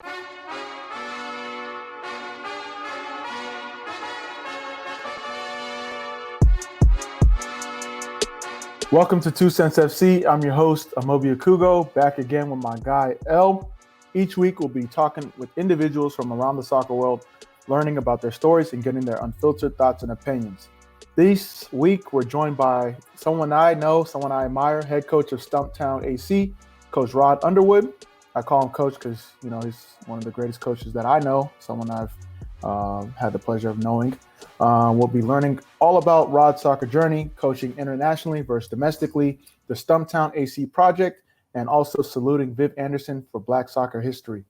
Welcome to 2Cents FC. I'm your host, Amobi Okugo, back again with my guy, El. Each week, we'll be talking with individuals from around the soccer world, learning about their stories and getting their unfiltered thoughts and opinions. This week, we're joined by someone I know, someone I admire, head coach of Stumptown AC, Coach Rod Underwood. I call him coach because, he's one of the greatest coaches that I know, someone I've had the pleasure of knowing. We'll be learning all about Rod's soccer journey, coaching internationally versus domestically, the Stumptown AC project, and also saluting Viv Anderson for Black soccer history.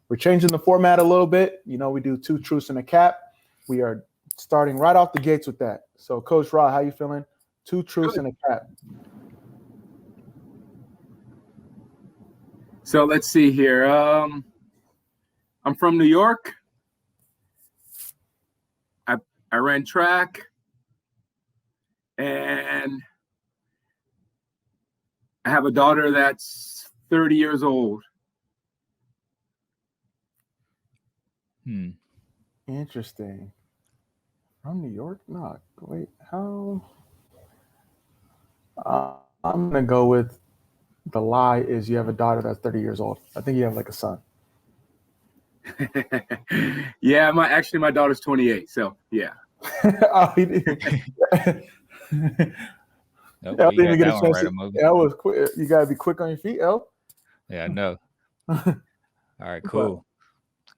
We're changing the format a little bit. We do 2 truths and a cap. We are starting right off the gates with that. So, Coach Rod, how you feeling? 2 truths and a cap. So let's see here. I'm from New York. I ran track, and I have a daughter that's 30 years old. Interesting. From New York? No, wait, how? I'm going to go with the lie is you have a daughter that's 30 years old. I think you have like a son. Yeah, my daughter's 28, so yeah. Oh, he did. Nope, you got that one right, Amobi. That was quick. You gotta be quick on your feet, El. Yeah, I know. All right, cool.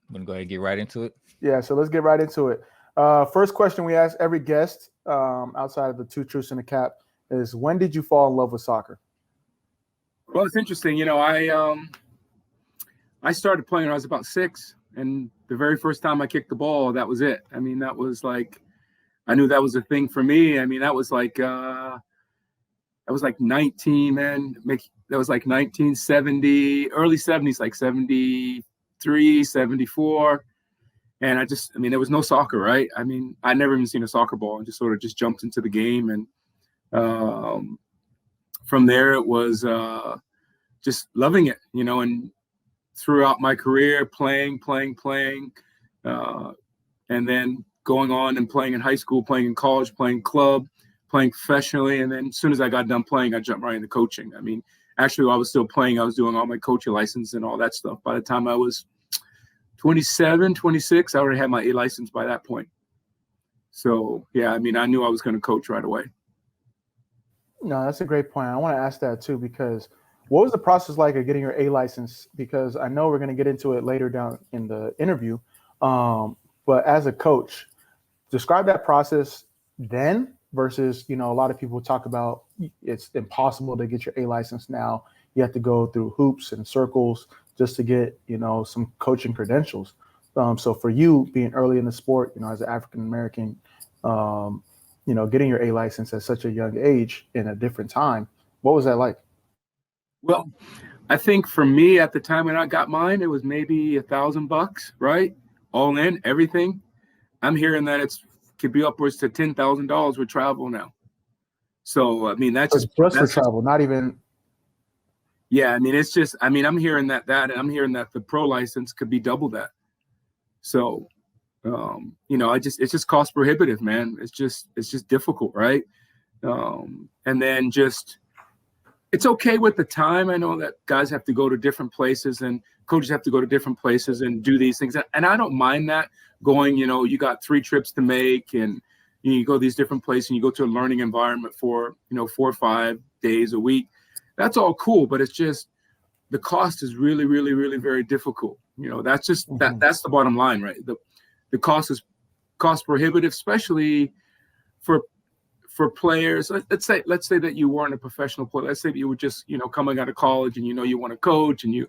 I'm gonna go ahead and get right into it. Yeah, so let's get right into it. First question we ask every guest, outside of the 2 truths and a cap, is when did you fall in love with soccer? Well, it's interesting. I started playing when I was about 6, and the very first time I kicked the ball, that was it. I mean, that was like, I knew that was a thing for me. I mean, that was like 19, man. That was like 1970, early 70s, like 73, 74. And there was no soccer, right? I mean, I'd never even seen a soccer ball, and just sort of just jumped into the game. And from there, it was just loving it, and throughout my career, playing, and then going on and playing in high school, playing in college, playing club, playing professionally. And then as soon as I got done playing, I jumped right into coaching. I mean, actually, while I was still playing, I was doing all my coaching license and all that stuff. By the time I was 27, 26, I already had my A license by that point. So, yeah, I mean, I knew I was going to coach right away. No, that's a great point. I want to ask that too, because what was the process like of getting your A license? Because I know we're going to get into it later down in the interview. But as a coach, describe that process then versus, a lot of people talk about it's impossible to get your A license now. You have to go through hoops and circles just to get, some coaching credentials. So for you being early in the sport, as an African-American, getting your A license at such a young age in a different time, what was that like? Well, I think for me at the time when I got mine, it was maybe $1,000, right? All in, everything. I'm hearing that it could be upwards to $10,000 with travel now. So, I mean, that's for travel, not even. Yeah, I mean, it's just, I'm hearing that, and I'm hearing that the pro license could be double that. So, it's just cost prohibitive, man. It's just difficult, right? And then it's okay with the time. I know that guys have to go to different places and coaches have to go to different places and do these things. And I don't mind that going, you got 3 trips to make and you go these different places and you go to a learning environment for, 4 or 5 days a week. That's all cool, but it's just the cost is really, really, really very difficult. That's just that's the bottom line, right? The cost is cost prohibitive, especially for players. Let's say that you weren't a professional player. Let's say that you were just, coming out of college and you want to coach and you're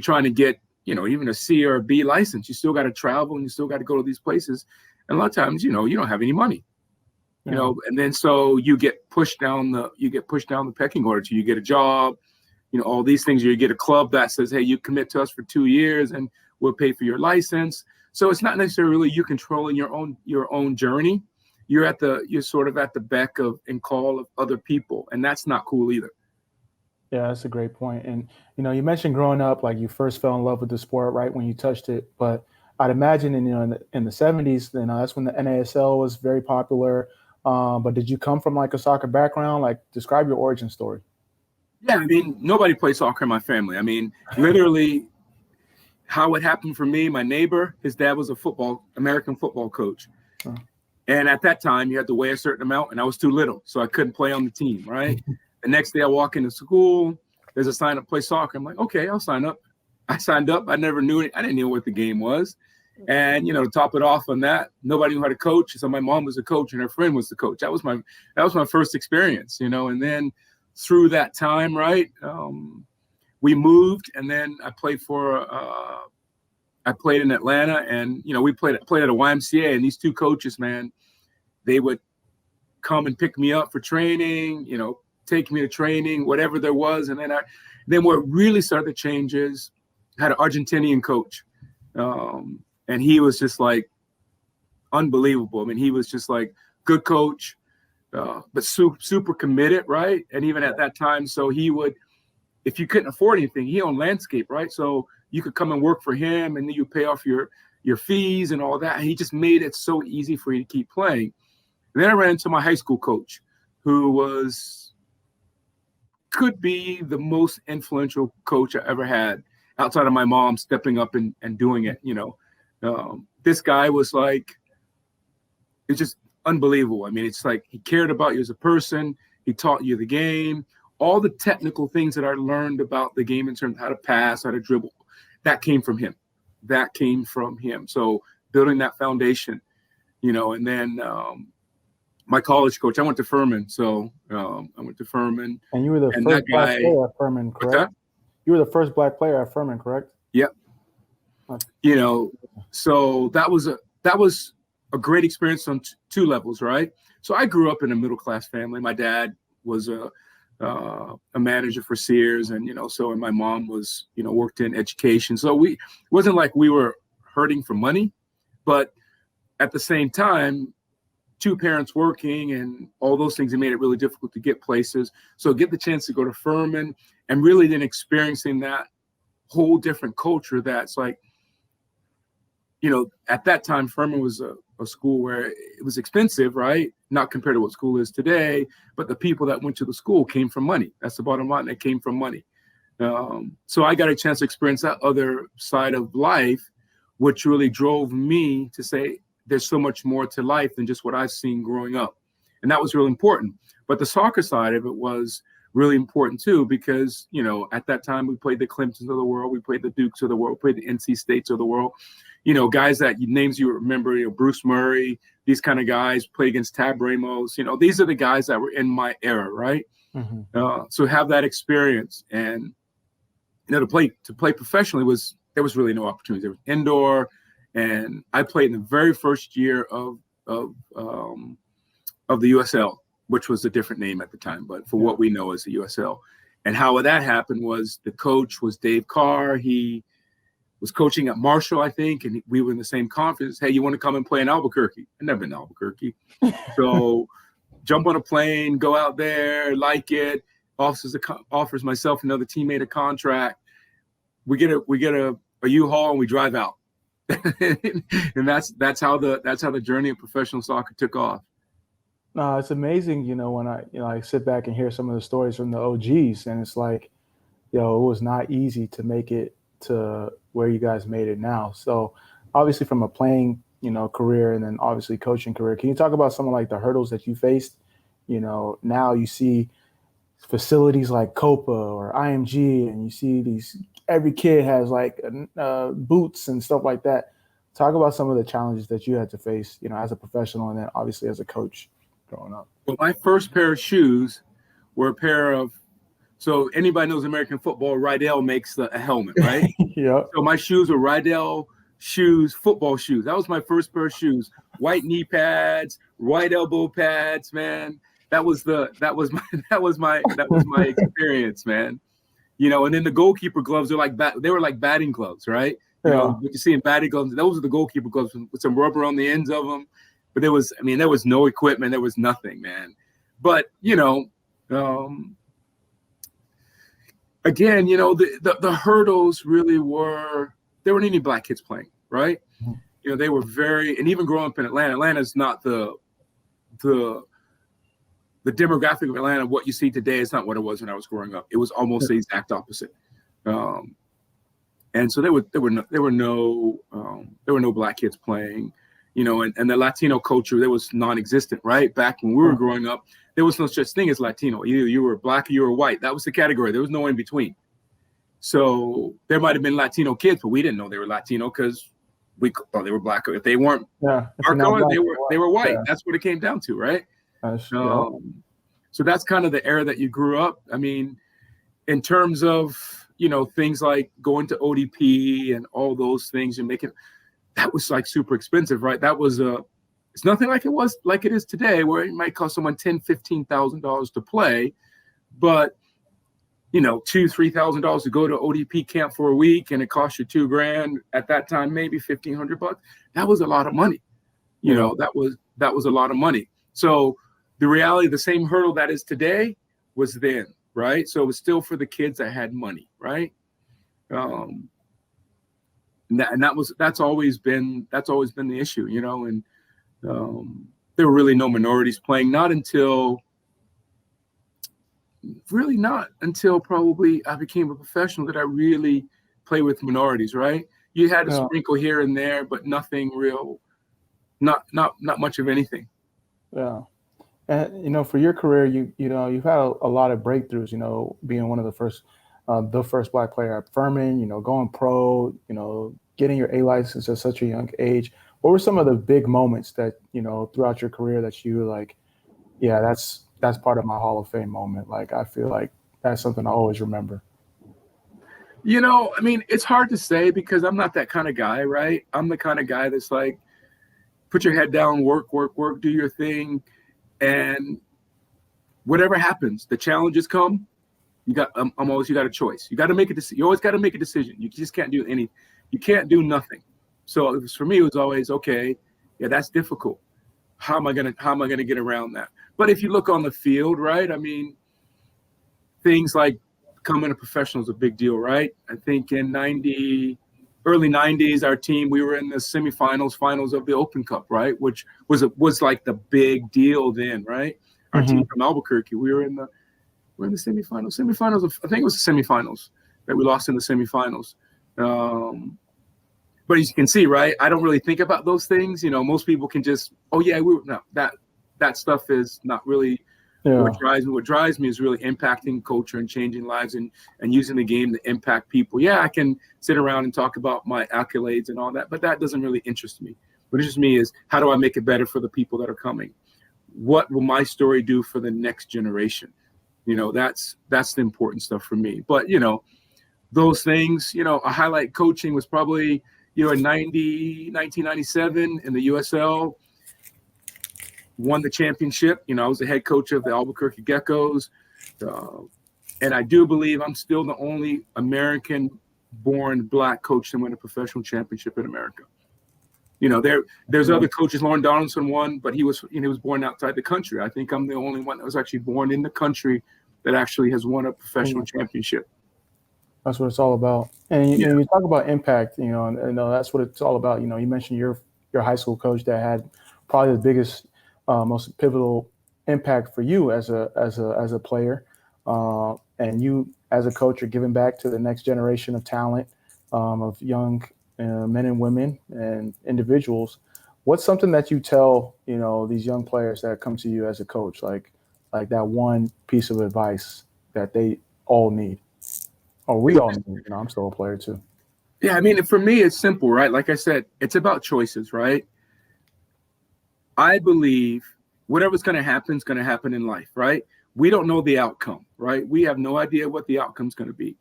trying to get, even a C or a B license. You still got to travel and you still got to go to these places. And a lot of times, you don't have any money. And then so you get pushed down the pecking order till you get a job, all these things. You get a club that says, hey, you commit to us for 2 years and we'll pay for your license. So it's not necessarily you controlling your own journey. You're sort of at the beck of and call of other people, and that's not cool either. Yeah, that's a great point. And you mentioned growing up, like you first fell in love with the sport right when you touched it. But I'd imagine, in the '70s, that's when the NASL was very popular. But did you come from like a soccer background? Like, describe your origin story. Yeah, I mean, nobody played soccer in my family. I mean, literally, how it happened for me, my neighbor, his dad was a American football coach. Oh. And at that time, you had to weigh a certain amount, and I was too little, so I couldn't play on the team, right? The next day I walk into school, there's a sign up to play soccer. I'm like, okay, I'll sign up. I signed up. I never knew it. I didn't know what the game was. And, to top it off on that, nobody knew how to coach. So my mom was a coach and her friend was the coach. That was my first experience, and then through that time, right, we moved, and then I played in Atlanta, and, we played at a YMCA, and these two coaches, man, they would come and pick me up for training, take me to training, whatever there was. And then what really started to change is I had an Argentinian coach. And he was just like unbelievable. I mean, he was just like good coach, but super committed, right? And even at that time, so he would, if you couldn't afford anything, he owned landscape, right? So you could come and work for him, and then you pay off your fees and all that. And he just made it so easy for you to keep playing. And then I ran into my high school coach, who could be the most influential coach I ever had outside of my mom stepping up and doing it, This guy was like, it's just unbelievable. I mean, it's like he cared about you as a person. He taught you the game, all the technical things that I learned about the game in terms of how to pass, how to dribble, that came from him. So building that foundation, and then my college coach, I went to Furman. So I went to Furman. And you were the first black player at Furman, correct? You were the first black player at Furman, correct? Yep. So that was a great experience on two levels, right? So I grew up in a middle-class family. My dad was a manager for Sears, and and my mom was worked in education. So it wasn't like we were hurting for money, but at the same time, two parents working and all those things, it made it really difficult to get places. So get the chance to go to Furman and really then experiencing that whole different culture that's like, at that time, Furman was a school where it was expensive, right? Not compared to what school is today, but the people that went to the school came from money. That's the bottom line. They came from money. So I got a chance to experience that other side of life, which really drove me to say, there's so much more to life than just what I've seen growing up. And that was really important. But the soccer side of it was really important too, because, at that time we played the Clintons of the world, we played the Dukes of the world, we played the NC States of the world, guys that names you remember, Bruce Murray, these kind of guys, played against Tab Ramos, these are the guys that were in my era, right? Mm-hmm. So have that experience, and, to play professionally there was really no opportunity. There was indoor. And I played in the very first year of the USL, which was a different name at the time, but for what we know as the USL. And how that happened was the coach was Dave Carr. He was coaching at Marshall, I think, and we were in the same conference. Hey, you want to come and play in Albuquerque? I've never been to Albuquerque. So jump on a plane, go out there, like it. Offers myself another teammate a contract. We get a U-Haul and we drive out. And that's how the journey of professional soccer took off. No, it's amazing, when I sit back and hear some of the stories from the OGs, and it's like, it was not easy to make it to where you guys made it now. So obviously from a playing, career, and then obviously coaching career, can you talk about some of like the hurdles that you faced? Now you see facilities like Copa or IMG, and you see every kid has like boots and stuff like that. Talk about some of the challenges that you had to face, as a professional, and then obviously as a coach growing up. Well, my first pair of shoes were a pair of, so anybody knows American football, Rydell makes a helmet, right? Yeah. So my shoes were Rydell shoes, football shoes. That was my first pair of shoes. White knee pads, white elbow pads, man. That was my experience, man. And then the goalkeeper gloves are they were like batting gloves, right? What you see in batting gloves, those are the goalkeeper gloves with some rubber on the ends of them. But there was no equipment, there was nothing, man. But again, the hurdles really there weren't any black kids playing, right? Mm-hmm. They were and even growing up in Atlanta's not the demographic of Atlanta. What you see today is not what it was when I was growing up. It was almost the exact opposite. And so there were no black kids playing, and the Latino culture, there was non-existent, right? Back when we were growing up, there was no such thing as Latino. Either you were black or you were white. That was the category. There was no in between. So there might have been Latino kids, but we didn't know they were Latino because we thought they were black. If they weren't our color, they were white. Yeah. That's what it came down to, right? So that's kind of the era that you grew up. I mean, in terms of things like going to ODP and all those things and that was like super expensive, right? That was it's nothing like it is today, where it might cost someone $10,000-$15,000 to play, but $2,000-$3,000 to go to ODP camp for a week, and it cost you $2,000 at that time, maybe $1,500. That was a lot of money. That was a lot of money. So the reality, the same hurdle that is today was then, right? So it was still for the kids that had money, right? And that's always been the issue, and there were really no minorities playing, not until probably I became a professional that I really play with minorities, right? You had a sprinkle here and there, but nothing real, not much of anything. Yeah. And, for your career, you've had a lot of breakthroughs, being one of the first black player at Furman, going pro, getting your A license at such a young age. What were some of the big moments that, throughout your career that you were like, yeah, that's part of my Hall of Fame moment. Like, I feel like that's something I always remember. I mean, it's hard to say because I'm not that kind of guy, right? I'm the kind of guy that's like, put your head down, work, do your thing. And whatever happens, the challenges come. You got a choice. You got to make a decision. You always got to make a decision. You just can't do anything. You can't do nothing. So for me, it was always, okay, yeah, that's difficult. How am I gonna get around that? But if you look on the field, right? I mean, things like becoming a professional is a big deal, right? I think in early 90s, our team, we were in the finals of the Open Cup, right? Which was like the big deal then, right? Our team from Albuquerque, we were in the semifinals. I think it was the semifinals that we lost in the semifinals. But as you can see, right, I don't really think about those things. Most people can just, that stuff is not really what drives me. What drives me is really impacting culture and changing lives and using the game to impact people. Yeah, I can sit around and talk about my accolades and all that, but that doesn't really interest me. What interests me is, how do I make it better for the people that are coming? What will my story do for the next generation? That's the important stuff for me. But, those things, a highlight coaching was probably, in 1997 in the USL, won the championship. I was the head coach of the Albuquerque Geckos. And I do believe I'm still the only American-born black coach to win a professional championship in America. There's other coaches. Lauren Donaldson won, but he was born outside the country. I think I'm the only one that was actually born in the country that actually has won a professional championship. That's what it's all about. And you talk about impact, and that's what it's all about. You mentioned your high school coach that had probably the biggest, most pivotal impact for you as a player, and you as a coach are giving back to the next generation of talent, of young men and women and individuals. What's something that you tell these young players that come to you as a coach, like that one piece of advice that they all need? Oh, we all need. I'm still a player too. Yeah, I mean, for me, it's simple, right? Like I said, it's about choices, right? I believe whatever's going to happen is going to happen in life, right? We don't know the outcome, right? We have no idea what the outcome's going to be.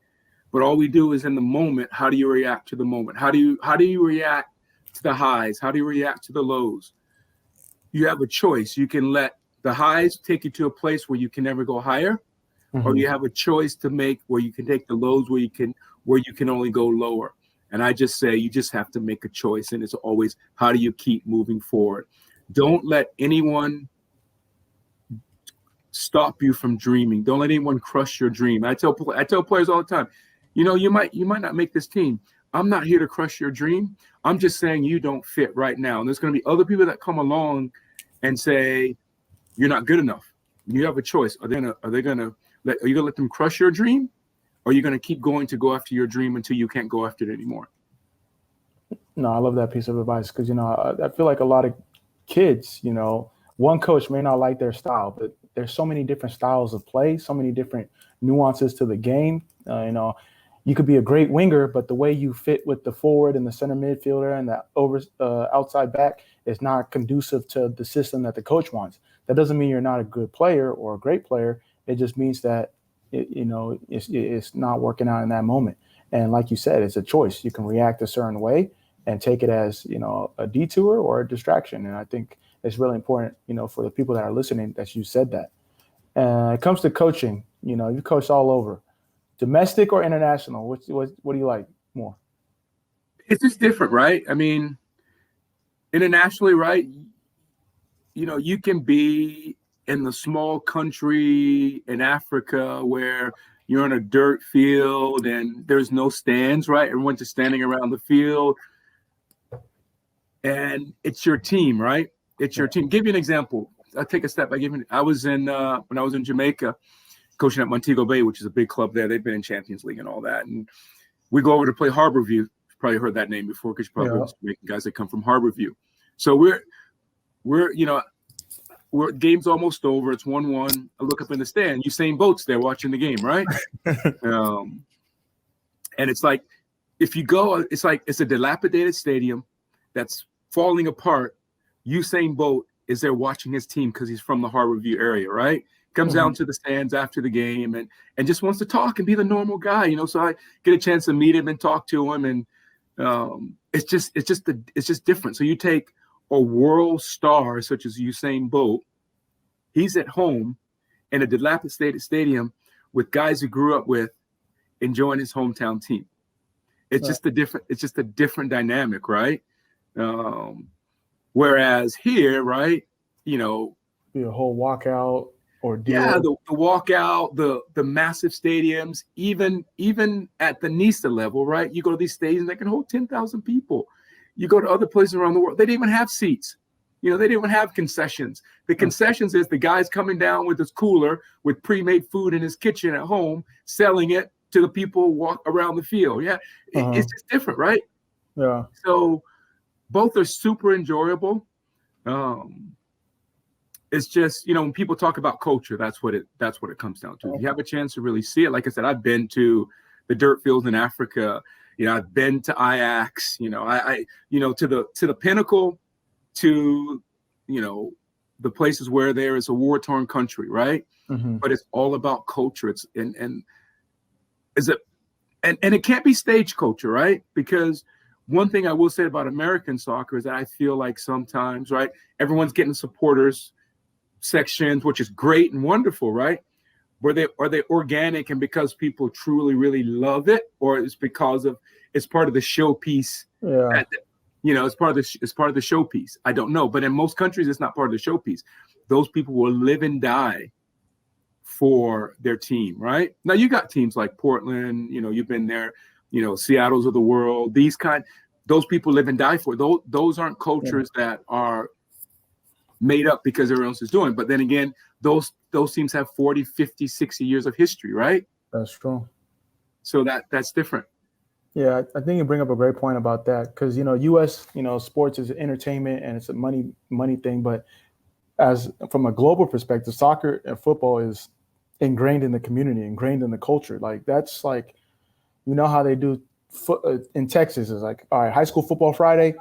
But all we do is in the moment, how do you react to the moment? How do you react to the highs? How do you react to the lows? You have a choice. You can let the highs take you to a place where you can never go higher, or you have a choice to make where you can take the lows where you can only go lower. And I just say you just have to make a choice, and it's always, how do you keep moving forward? Don't let anyone stop you from dreaming. Don't let anyone crush your dream. I tell players all the time, you might not make this team. I'm not here to crush your dream. I'm just saying you don't fit right now. And there's going to be other people that come along and say you're not good enough. You have a choice. Are you going to let them crush your dream, or are you going to go after your dream until you can't go after it anymore? No, I love that piece of advice because, I feel like a lot of kids, one coach may not like their style, but there's so many different styles of play, so many different nuances to the game. You could be a great winger, but the way you fit with the forward and the center midfielder and the outside back is not conducive to the system that the coach wants. That doesn't mean you're not a good player or a great player. It just means that, it's not working out in that moment. And like you said, it's a choice. You can react a certain way and take it as, a detour or a distraction. And I think it's really important, for the people that are listening, that you said that. It comes to coaching, you coach all over. Domestic or international? What do you like more? It's just different, right? I mean, internationally, right? You can be in the small country in Africa where you're on a dirt field and there's no stands, right? Everyone's just standing around the field. And it's your team, right? It's your team. Give you an example. I'll take a step back. When I was in Jamaica, coaching at Montego Bay, which is a big club there. They've been in Champions League and all that. And we go over to play Harborview. You've probably heard that name before because you probably heard Jamaican guys that come from Harborview. So we're game's almost over. It's 1-1. I look up in the stand. Usain Bolt's there watching the game, right? And it's like, if you go, it's a dilapidated stadium that's falling apart. Usain Bolt is there watching his team because he's from the Harborview area, right? Comes down to the stands after the game and just wants to talk and be the normal guy, So I get a chance to meet him and talk to him, and it's just different. So you take a world star such as Usain Bolt, he's at home in a dilapidated stadium with guys he grew up with, enjoying his hometown team. It's just a different dynamic, right? Whereas here, right, be a whole walkout. Yeah, the walkout, the massive stadiums, even at the NISA level, right? You go to these stadiums that can hold 10,000 people. You go to other places around the world, they didn't even have seats. They didn't even have concessions. The concessions is the guy's coming down with his cooler with pre-made food in his kitchen at home, selling it to the people walk around the field. Yeah, it's just different, right? Yeah. So both are super enjoyable. It's just, when people talk about culture, that's what it comes down to. If you have a chance to really see it, like I said, I've been to the dirt fields in Africa. I've been to Ajax. I to the pinnacle, to the places where there is a war-torn country, right? But it's all about culture. It's and it can't be stage culture, right? Because one thing I will say about American soccer is that I feel like sometimes, right, everyone's getting supporters sections, which is great and wonderful, right? Are they organic and because people truly really love it, or it's because it's part of the showpiece? Yeah, it's part of the showpiece. I don't know, but in most countries, it's not part of the showpiece. Those people will live and die for their team, right? Now you got teams like Portland. You've been there. Seattle's of the world. Those people live and die for it. Those aren't cultures that are made up because everyone else is doing. But then again, those teams have 40, 50, 60 years of history, right? That's true. So that's different. Yeah, I think you bring up a great point about that because, U.S., sports is entertainment and it's a money thing. But from a global perspective, soccer and football is ingrained in the community, ingrained in the culture. Like that's like, how they do in Texas is like, all right, high school football Friday,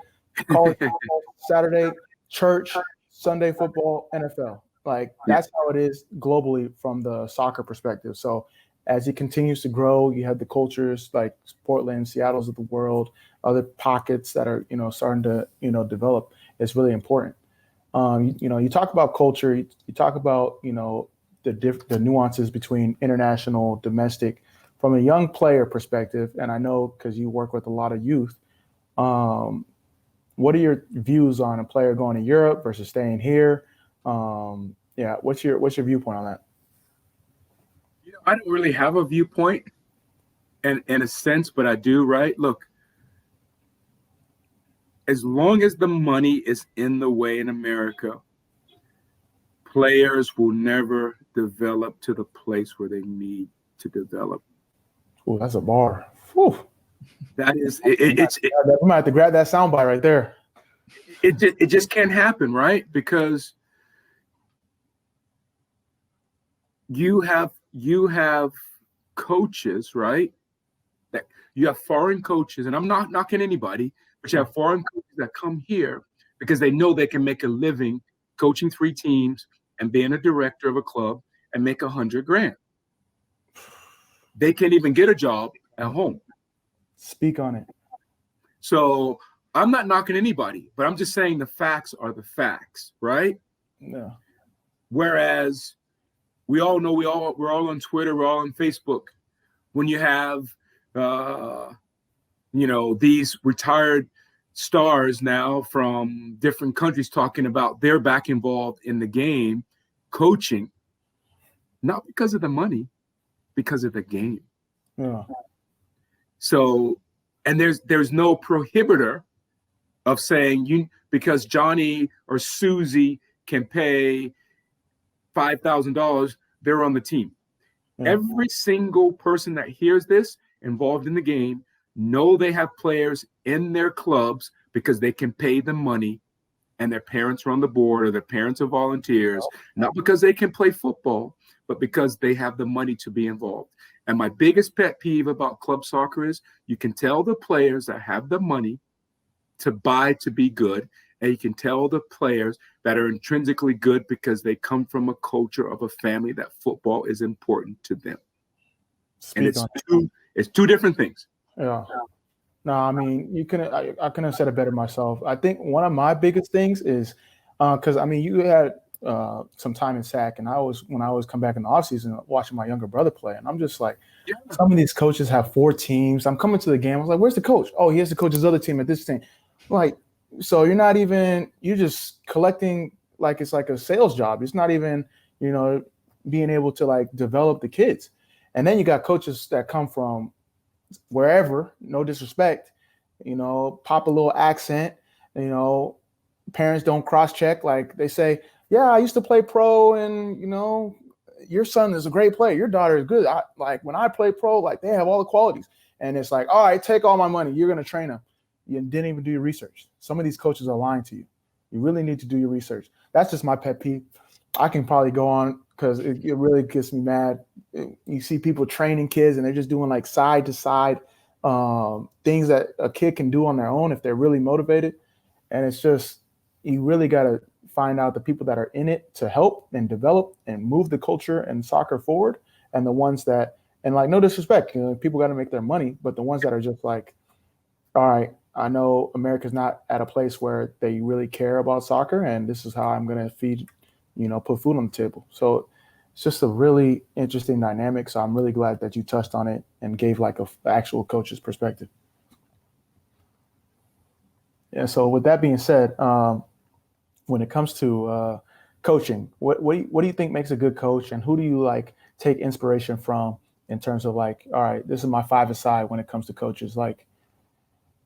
college football Saturday, church, Sunday football, NFL. Like that's how it is globally from the soccer perspective. So as it continues to grow, you have the cultures like Portland, Seattle's of the world, other pockets that are, starting to, develop. It's really important. You talk about culture, you talk about, the nuances between international, domestic. From a young player perspective, and I know because you work with a lot of youth, what are your views on a player going to Europe versus staying here? What's your viewpoint on that? I don't really have a viewpoint in a sense, but I do, right? Look, as long as the money is in the way in America, players will never develop to the place where they need to develop. Oh, that's a bar. Whew. That is, we might have to grab that soundbite right there. It just can't happen, right? Because you have coaches, right? That you have foreign coaches, and I'm not knocking anybody, but you have foreign coaches that come here because they know they can make a living coaching 3 teams and being a director of a club and make $100,000. They can't even get a job at home. Speak on it. So I'm not knocking anybody, but I'm just saying the facts are the facts, right? Yeah. Whereas we all know we're all on Twitter, we're all on Facebook. When you have these retired stars now from different countries talking about they're back involved in the game, coaching, not because of the money, because of the game. Yeah. So, and there's no prohibitor of saying because Johnny or Susie can pay $5,000, they're on the team. Yeah. Every single person that hears this involved in the game know they have players in their clubs because they can pay the money and their parents are on the board or their parents are volunteers, not because they can play football, but because they have the money to be involved. And my biggest pet peeve about club soccer is you can tell the players that have the money to buy to be good, and you can tell the players that are intrinsically good because they come from a culture of a family that football is important to them. And it's two different things. Yeah. No, I mean, I couldn't have said it better myself. I think one of my biggest things is because you had some time in SAC, and when I was come back in the offseason watching my younger brother play, and I'm just like, some of these coaches have 4 teams. I'm coming to the game. I was like, where's the coach? Oh, he has to coach his other team at this team. Like, so you're just collecting like it's like a sales job. It's not even, being able to like develop the kids. And then you got coaches that come from wherever, no disrespect, pop a little accent, parents don't cross-check. Like they say, yeah, I used to play pro and, your son is a great player. Your daughter is good. When I play pro, like they have all the qualities. And it's like, all right, take all my money. You're going to train them. You didn't even do your research. Some of these coaches are lying to you. You really need to do your research. That's just my pet peeve. I can probably go on because it really gets me mad. You see people training kids and they're just doing like side to side things that a kid can do on their own if they're really motivated. And it's just, you really got to find out the people that are in it to help and develop and move the culture and soccer forward. And the ones that, and like, no disrespect, people got to make their money, but the ones that are just like, all right, I know America's not at a place where they really care about soccer, and this is how I'm going to feed, put food on the table. So it's just a really interesting dynamic. So I'm really glad that you touched on it and gave like a actual coach's perspective. Yeah. So with that being said, when it comes to coaching, what do you think makes a good coach, and who do you like take inspiration from in terms of like, all right, this is my 5-a-side when it comes to coaches? Like,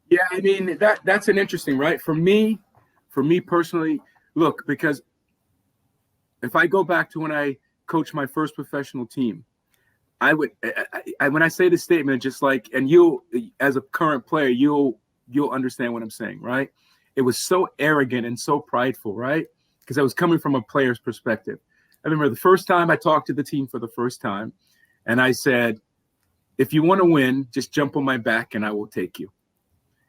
yeah, I mean, that's an interesting, right? For me personally, look, because if I go back to when I coached my first professional team, I would, when I say this statement, just like, and you, as a current player, you'll understand what I'm saying, right? It was so arrogant and so prideful, right? Because I was coming from a player's perspective. I remember the first time I talked to the team for the first time, and I said, if you want to win, just jump on my back and I will take you.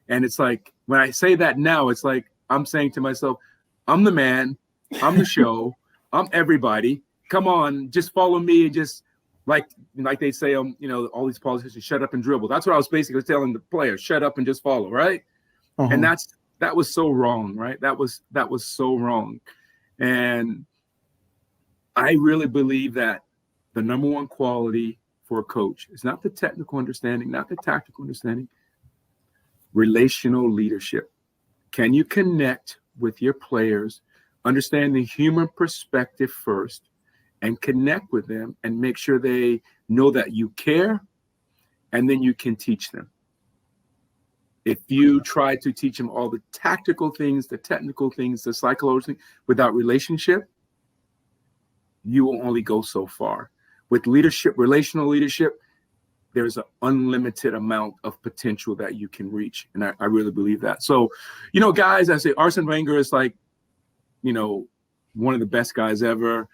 And it's like, when I say that now, it's like I'm saying to myself, I'm the man, I'm the show, I'm everybody. Come on, just follow me, and just like they say, all these politicians, shut up and dribble. That's what I was basically telling the players, shut up and just follow, right? Uh-huh. And that was so wrong, right? That was so wrong. And I really believe that the number one quality for a coach is not the technical understanding, not the tactical understanding, relational leadership. Can you connect with your players, understand the human perspective first, and connect with them and make sure they know that you care, and then you can teach them. If you try to teach them all the tactical things, the technical things, the psychological things without relationship, you will only go so far. With leadership, relational leadership, there's an unlimited amount of potential that you can reach. And I really believe that. So, guys, I say Arsene Wenger is like, one of the best guys ever.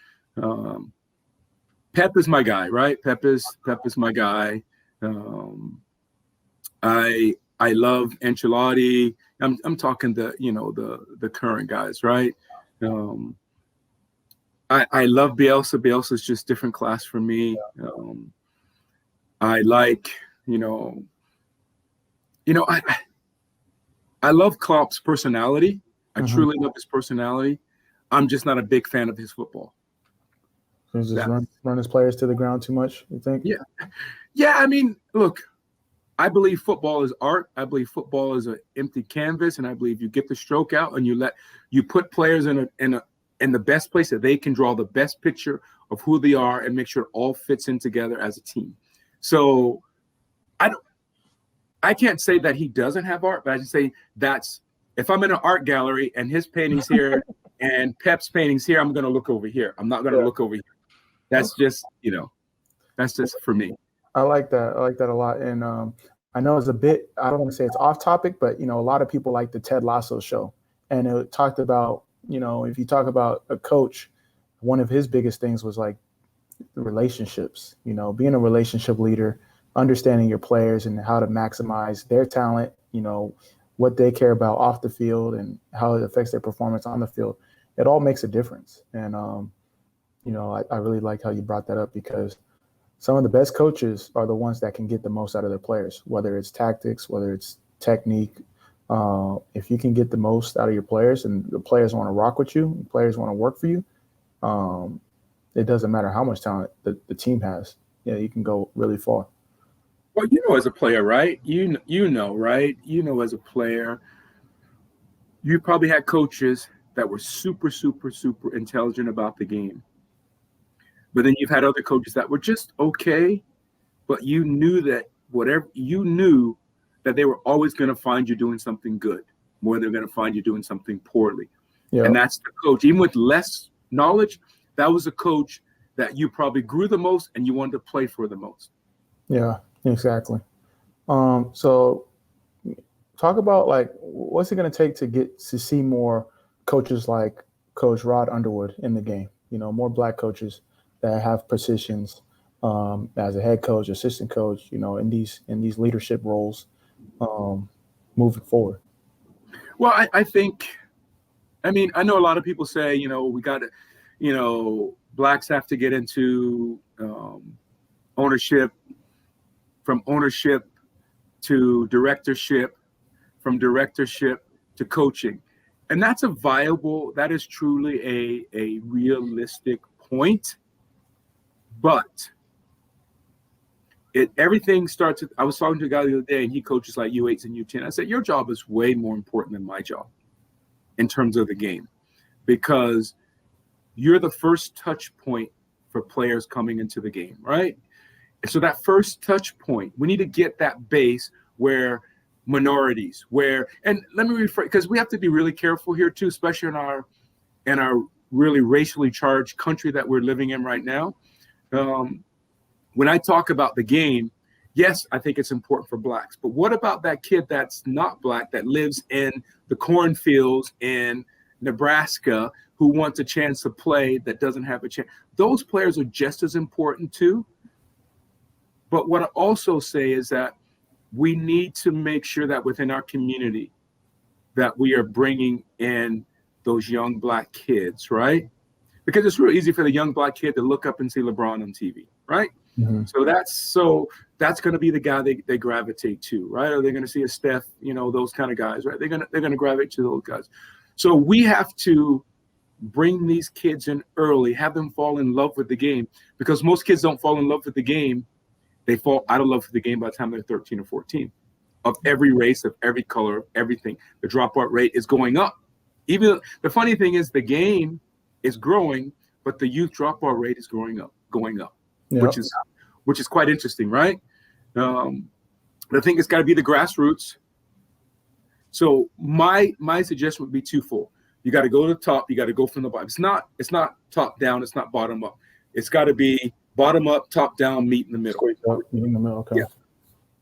Pep is my guy, right? Pep is my guy. I love Ancelotti. I'm talking the current guys, right? I love Bielsa. Bielsa is just different class for me. I like, I love Klopp's personality. I truly love his personality. I'm just not a big fan of his football. So just run his players to the ground too much, you think? Yeah. I mean, look, I believe football is art. I believe football is an empty canvas, and I believe you get the stroke out and you put players in the best place that they can draw the best picture of who they are and make sure it all fits in together as a team. So I can't say that he doesn't have art, but I just say if I'm in an art gallery and his painting's here and Pep's painting's here, I'm going to look over here. I'm not going to look over here. That's just, that's just for me. I like that. I like that a lot. And I know it's a bit, I don't want to say it's off topic, but, a lot of people like the Ted Lasso show. And it talked about, if you talk about a coach, one of his biggest things was like relationships, being a relationship leader, understanding your players and how to maximize their talent, what they care about off the field and how it affects their performance on the field. It all makes a difference. And, I really like how you brought that up, because some of the best coaches are the ones that can get the most out of their players, whether it's tactics, whether it's technique. If you can get the most out of your players and the players want to rock with you, the players want to work for you, it doesn't matter how much talent the team has. You can go really far. Well, as a player, right? Right? As a player, you probably had coaches that were super, super, super intelligent about the game. But then you've had other coaches that were just okay, but you knew that they were always going to find you doing something good, more than they're going to find you doing something poorly. Yeah. And that's the coach. Even with less knowledge, that was a coach that you probably grew the most and you wanted to play for the most. Yeah, exactly. So talk about what's it going to take to get to see more coaches like Coach Rod Underwood in the game, more Black coaches that have positions as a head coach, assistant coach, in these leadership roles moving forward. Well, I think, I know a lot of people say, we got to, Blacks have to get into ownership, from ownership to directorship, from directorship to coaching. And that is truly a realistic point. But everything starts I was talking to a guy the other day, and he coaches like U8s and U10. I said, your job is way more important than my job in terms of the game, because you're the first touch point for players coming into the game, right? And so that first touch point, we need to get that base where minorities, and let me rephrase, because we have to be really careful here too, especially in our really racially charged country that we're living in right now. When I talk about the game, yes, I think it's important for Blacks, but what about that kid that's not Black, that lives in the cornfields in Nebraska, who wants a chance to play, that doesn't have a chance? Those players are just as important too. But what I also say is that we need to make sure that within our community that we are bringing in those young Black kids, right? Because it's real easy for the young Black kid to look up and see LeBron on TV, right? Mm-hmm. So that's going to be the guy they gravitate to, right? Or they're going to see a Steph, those kind of guys, right? They're going to gravitate to those guys. So we have to bring these kids in early, have them fall in love with the game, because most kids don't fall in love with the game. They fall out of love with the game by the time they're 13 or 14. Of every race, of every color, of everything. The dropout rate is going up. Even the funny thing is the game is growing, but the youth dropout rate is going up, yep. which is quite interesting, right? I think it's got to be the grassroots. So my suggestion would be twofold. You got to go to the top. You got to go from the bottom. It's not top down. It's not bottom up. It's got to be bottom up, top down, meet in the middle. Meet in the middle. Okay. Yeah.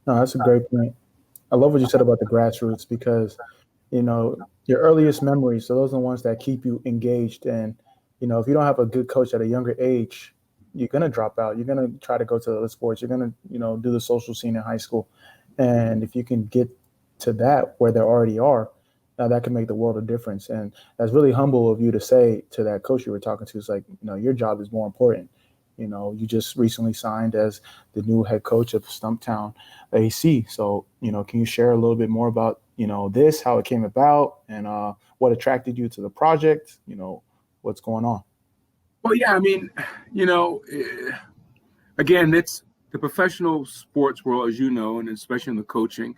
No, that's a great point. I love what you said about the grassroots because, you know, your earliest memories, so those are the ones that keep you engaged. And, you know, if you don't have a good coach at a younger age, you're going to drop out. You're going to try to go to other sports. You're going to, you know, do the social scene in high school. And if you can get to that where they already are, that can make the world a difference. And that's really humble of you to say to that coach you were talking to. It's like, you know, your job is more important. You know, you just recently signed as the new head coach of Stumptown AC. So, you know, can you share a little bit more about, you know, this, how it came about, and what attracted you to the project? You know, what's going on? Well, yeah, I mean, you know, again, it's the professional sports world, as you know, and especially in the coaching.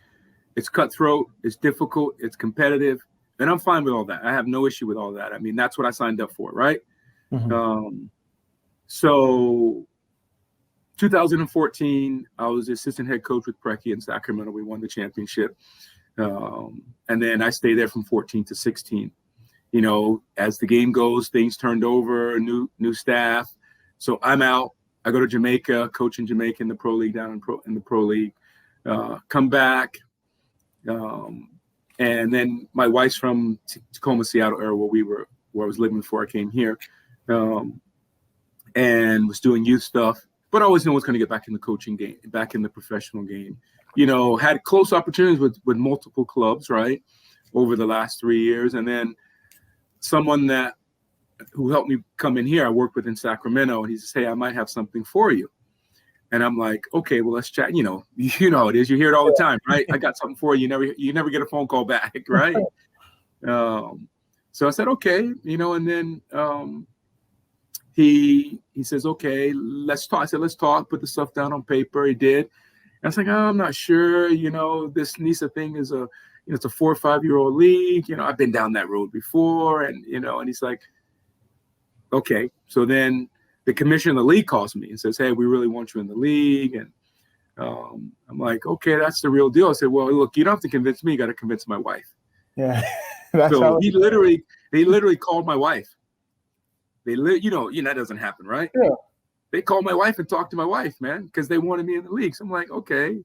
It's cutthroat, it's difficult, it's competitive, and I'm fine with all that. I have no issue with all that. I mean, that's what I signed up for, right? Mm-hmm. So 2014, I was the assistant head coach with Preki in Sacramento. We won the championship. And then I stayed there from 14 to 16. You know, as the game goes, things turned over, new staff. So I'm out. I go to Jamaica, coach in Jamaica in the pro league, down in the pro league. Come back. And then my wife's from Tacoma, Seattle area where I was living before I came here, and was doing youth stuff. But I always knew I was going to get back in the coaching game, back in the professional game. You know, had close opportunities with multiple clubs, right, over the last 3 years. And then someone who helped me come in here, I worked with in Sacramento, and he says, "Hey, I might have something for you." And I'm like, okay, well, let's chat. You know how it is. You hear it all the time, right? I got something for you. You never get a phone call back, right? So I said, okay, you know, and then he says, okay, let's talk. I said, let's talk. Put the stuff down on paper. He did. And I was like, oh, I'm not sure. You know, this NISA thing is it's a 4 or 5 year old league. You know, I've been down that road before, and you know, and he's like, okay. So then the commissioner of the league calls me and says, hey, we really want you in the league. And I'm like, okay, that's the real deal. I said, well, look, you don't have to convince me. You got to convince my wife. Yeah. So he literally called my wife. You know, that doesn't happen, right? Yeah. They called my wife and talked to my wife, man, because they wanted me in the league. So I'm like, okay,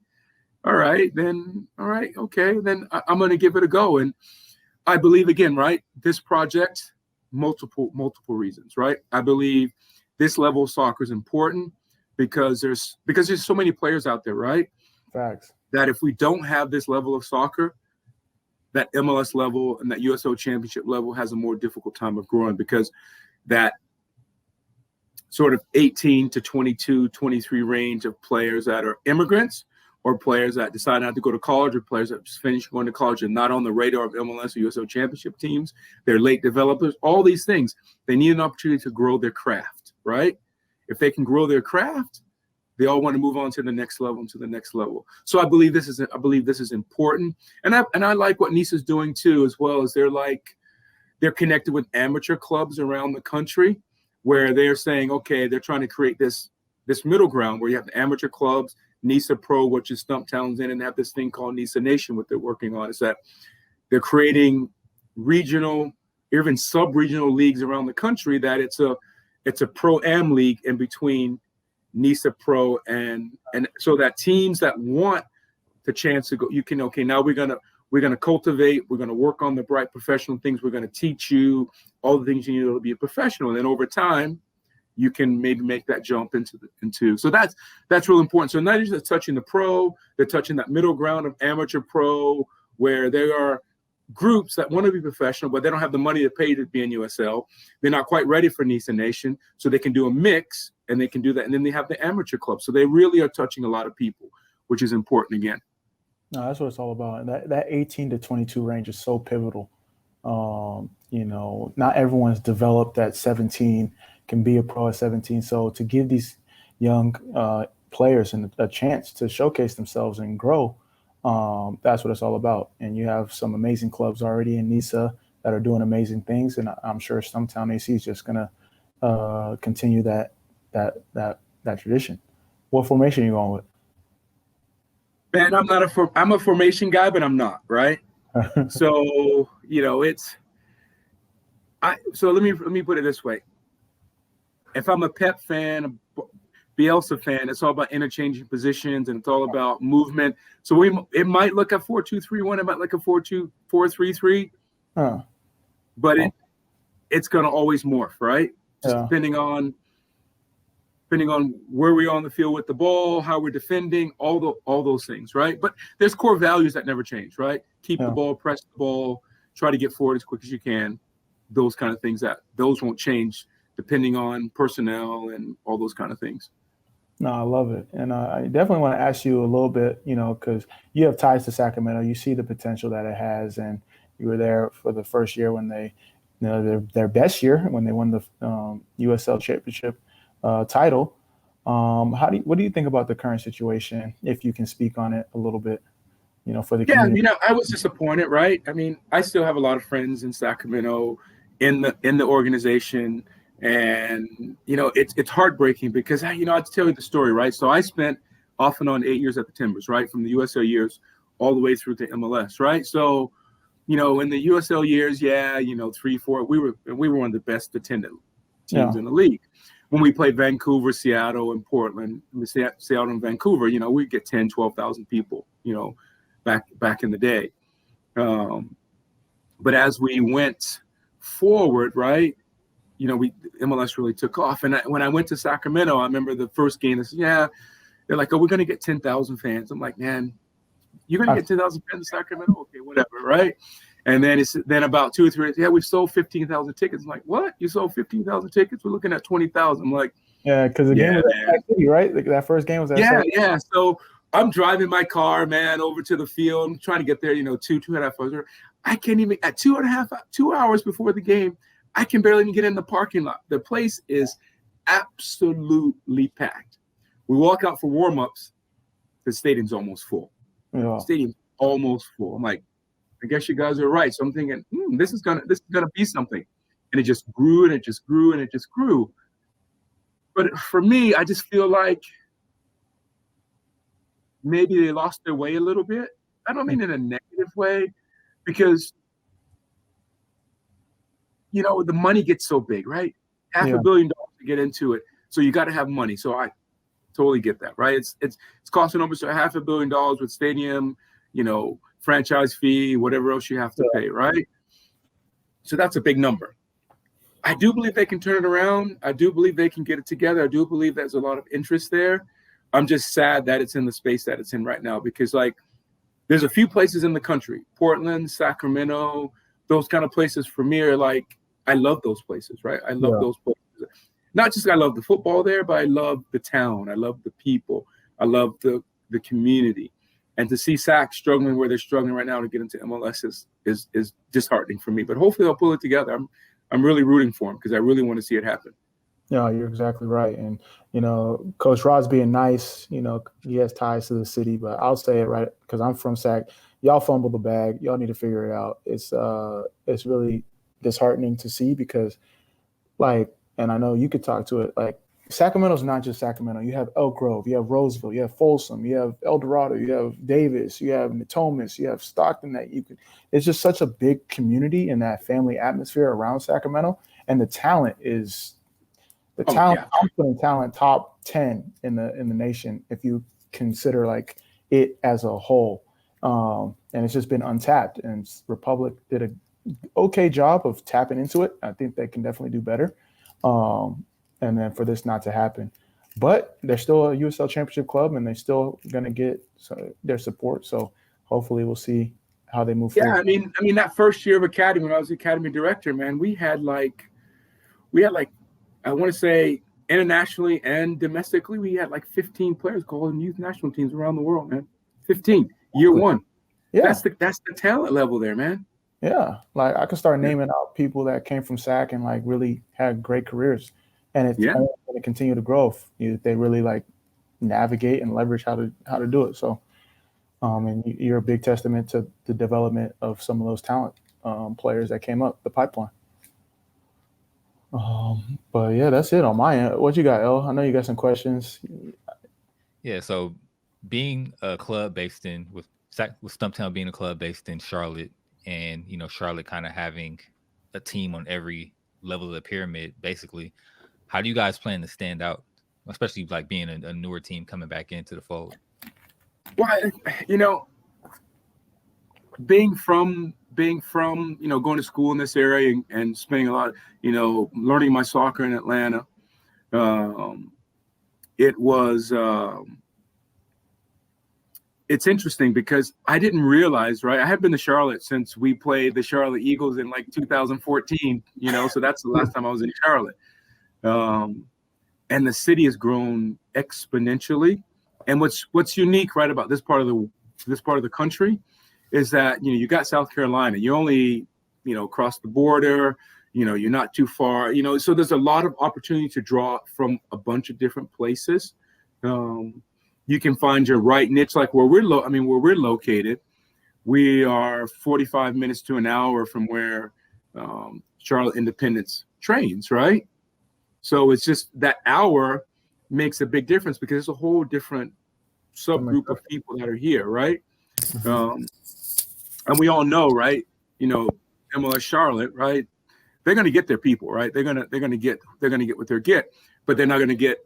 all right, okay, then I'm going to give it a go. And I believe, again, right, this project, multiple reasons, right? I believe this level of soccer is important because there's so many players out there, right? Facts. That if we don't have this level of soccer, that MLS level and that USO championship level has a more difficult time of growing, because that sort of 18 to 22, 23 range of players that are immigrants, or players that decide not to go to college, or players that just finished going to college and not on the radar of MLS or USO championship teams, they're late developers, all these things, they need an opportunity to grow their craft, right? If they can grow their craft, they all want to move on to the next level and to the next level. So I believe this is important. And I like what NISA's doing too, as well as they're connected with amateur clubs around the country, where they're saying, okay, they're trying to create this middle ground where you have the amateur clubs, NISA Pro, which is Stumptown's in, and they have this thing called NISA Nation. What they're working on is that they're creating regional, even sub-regional leagues around the country, that it's a pro-am league in between NISA Pro and so that teams that want the chance to go, now we're gonna cultivate, we're gonna work on the bright professional things, we're gonna teach you all the things you need to be a professional, and then over time you can maybe make that jump into. So that's really important. So not just touching the pro, they're touching that middle ground of amateur pro, where there are groups that want to be professional, but they don't have the money to pay to be in USL. They're not quite ready for NISA Nation, so they can do a mix, and they can do that. And then they have the amateur club. So they really are touching a lot of people, which is important again. No, that's what it's all about. That 18 to 22 range is so pivotal. You know, not everyone's developed at 17, can be a pro at 17. So to give these young players a chance to showcase themselves and grow, that's what it's all about. And you have some amazing clubs already in NISA that are doing amazing things, and I'm sure Stumptown AC is just gonna continue that tradition. What formation are you going Man, I'm a formation guy, but I'm not, right? with? So, so let me put it this way. If I'm a Pep fan, a Bielsa fan, it's all about interchanging positions and it's all about movement. So it might look at 4-2-3-1, it might look at 4-2-4-3-3, but it's going to always morph, right? Just depending on where we are on the field with the ball, how we're defending, all those things, right? But there's core values that never change, right? Keep the ball, press the ball, try to get forward as quick as you can. Those kind of things those won't change depending on personnel and all those kind of things. No, I love it. And I definitely want to ask you a little bit, because you have ties to Sacramento. You see the potential that it has. And you were there for the first year when they, their best year, when they won the USL championship title. What do you think about the current situation, if you can speak on it a little bit, for the community? Yeah, I was disappointed, right? I mean, I still have a lot of friends in Sacramento in the organization. And, it's heartbreaking because, I'll tell you the story, right? So I spent off and on 8 years at the Timbers, right? From the USL years all the way through to MLS, right? So, in the USL years, 3, 4, we were one of the best attended teams in the league. When we played Vancouver, Seattle, and Portland, Seattle and Vancouver, we'd get 10, 12,000 people, back in the day. But as we went forward, right, MLS really took off. And when I went to Sacramento, I remember the first game, they're like, oh, we're going to get 10,000 fans. I'm like, man, you're going to get 10,000 fans in Sacramento? Okay, whatever, right? And then about 2 or 3 days, we sold 15,000 tickets. I'm like, what? You sold 15,000 tickets? We're looking at 20,000. I'm like, yeah, because the game was at Sac City, right? That first game was at Sac City. Yeah. So I'm driving my car, man, over to the field. I'm trying to get there, 2.5 hours. I can't even, at 2 hours before the game, I can barely even get in the parking lot. The place is absolutely packed. We walk out for warm-ups, the stadium's almost full. Yeah. Stadium's almost full. I'm like, I guess you guys are right. So I'm thinking, this is gonna be something. And it just grew and it just grew and it just grew. But for me, I just feel like maybe they lost their way a little bit. I don't mean in a negative way, because the money gets so big, right? $500 million to get into it. So you got to have money. So I totally get that, right? It's costing almost $500 million with stadium, franchise fee, whatever else you have to pay, right? So that's a big number. I do believe they can turn it around. I do believe they can get it together. I do believe there's a lot of interest there. I'm just sad that it's in the space that it's in right now, because there's a few places in the country, Portland, Sacramento, those kind of places for me are like, I love those places, right? I love those places. Not just I love the football there, but I love the town. I love the people. I love the community. And to see Sac struggling where they're struggling right now to get into MLS is disheartening for me. But hopefully they'll pull it together. I'm really rooting for them because I really want to see it happen. Yeah, you're exactly right. And, Coach Rod's being nice. He has ties to the city, but I'll say it right because I'm from Sac. Y'all fumble the bag. Y'all need to figure it out. It's really disheartening to see because, and I know you could talk to it, Sacramento's not just Sacramento. You have Elk Grove, you have Roseville, you have Folsom, you have El Dorado, you have Davis, you have Natomas, you have Stockton. It's just such a big community in that family atmosphere around Sacramento, and the talent is talent. Yeah. I'm putting talent top 10 in the nation if you consider it as a whole, and it's just been untapped. And Republic did a okay job of tapping into it. I think they can definitely do better. And then for this not to happen, but they're still a USL championship club and they're still going to get their support. So hopefully we'll see how they move forward. Yeah. I mean, that first year of Academy, when I was Academy director, man, we had I want to say internationally and domestically, we had 15 players calling youth national teams around the world, man. 15 year one. Yeah. That's the talent level there, man. Yeah. I could start naming out people that came from SAC and really had great careers. And it's going to continue to grow if they really navigate and leverage how to do it. So, and you're a big testament to the development of some of those talent players that came up the pipeline. But yeah, that's it on my end. What you got, El? I know you got some questions. Yeah, so being a club based in with Stumptown being a club based in Charlotte, and Charlotte kind of having a team on every level of the pyramid, basically. How do you guys plan to stand out, especially like being a newer team coming back into the fold? Well, being from going to school in this area and spending a lot, learning my soccer in Atlanta, it was. It's interesting because I didn't realize, right? I have been to Charlotte since we played the Charlotte Eagles in like 2014, so that's the last time I was in Charlotte. And the city has grown exponentially. And what's unique, right, about this part of the country is that, you got South Carolina. You only, cross the border, you're not too far, so there's a lot of opportunity to draw from a bunch of different places. You can find your right niche, like where we're located. We are 45 minutes to an hour from where Charlotte Independence trains, right? So it's just that hour makes a big difference because there's a whole different subgroup of people that are here, right? And we all know, right? MLS Charlotte, right? They're going to get their people, right? They're going to get what they get, but they're not going to get.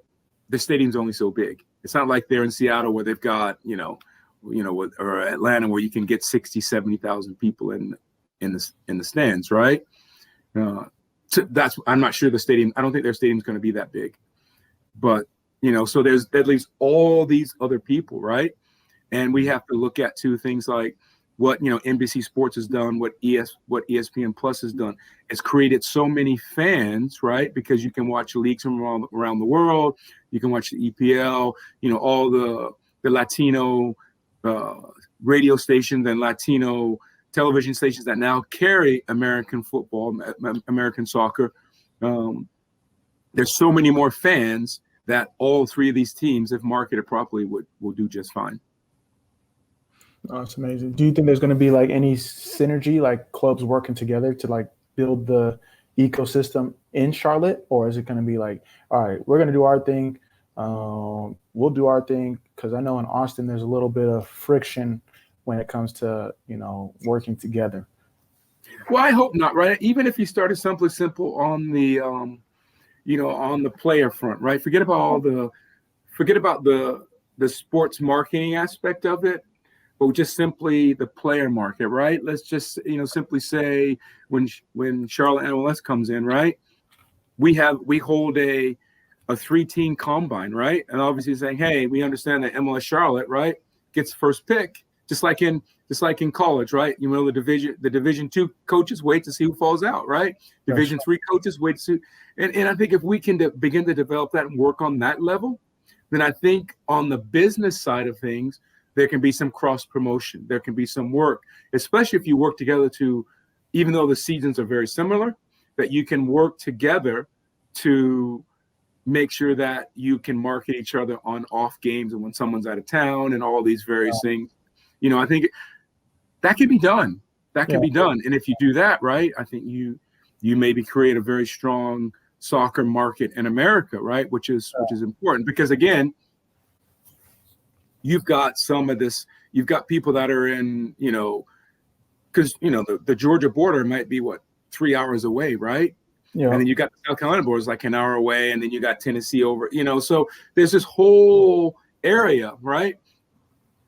The stadium's only so big. It's not like they're in Seattle where they've got, or Atlanta where you can get 60, 70,000 people in the stands, right? I'm not sure the stadium. I don't think their stadium's going to be that big, but so that leaves all these other people, right? And we have to look at two things like what NBC Sports has done, what ESPN Plus has done. It's created so many fans, right? Because you can watch leagues from around the world. You can watch the EPL. All the Latino radio stations and Latino television stations that now carry American football, American soccer. There's so many more fans that all three of these teams, if marketed properly, will do just fine. Oh, it's amazing. Do you think there's going to be like any synergy, like clubs working together to like build the ecosystem in Charlotte, or is it going to be like, all right, we're going to do our thing, we'll do our thing? Because I know in Austin there's a little bit of friction when it comes to working together. Well, I hope not, right? Even if you started something simple on the on the player front, right? Forget about the sports marketing aspect of it. But just simply the player market, right? Let's just simply say when Charlotte MLS comes in, right? We hold a 3-team combine, right? And obviously saying, hey, we understand that MLS Charlotte, right, gets first pick, just like in college, right? The Division 2 coaches wait to see who falls out, right? Division 3 coaches wait to see, and I think if we can begin to develop that and work on that level, then I think on the business side of things, there can be some cross promotion. There can be some work, especially if you work together even though the seasons are very similar, that you can work together to make sure that you can market each other on off games and when someone's out of town and all these various things. I think that can be done. That can be done. And if you do that, right, I think you maybe create a very strong soccer market in America, right, which is important because, again, you've got you've got people that are in, because, the Georgia border might be 3 hours away, right? Yeah. And then you got the South Carolina border is like an hour away. And then you got Tennessee over, so there's this whole area, right?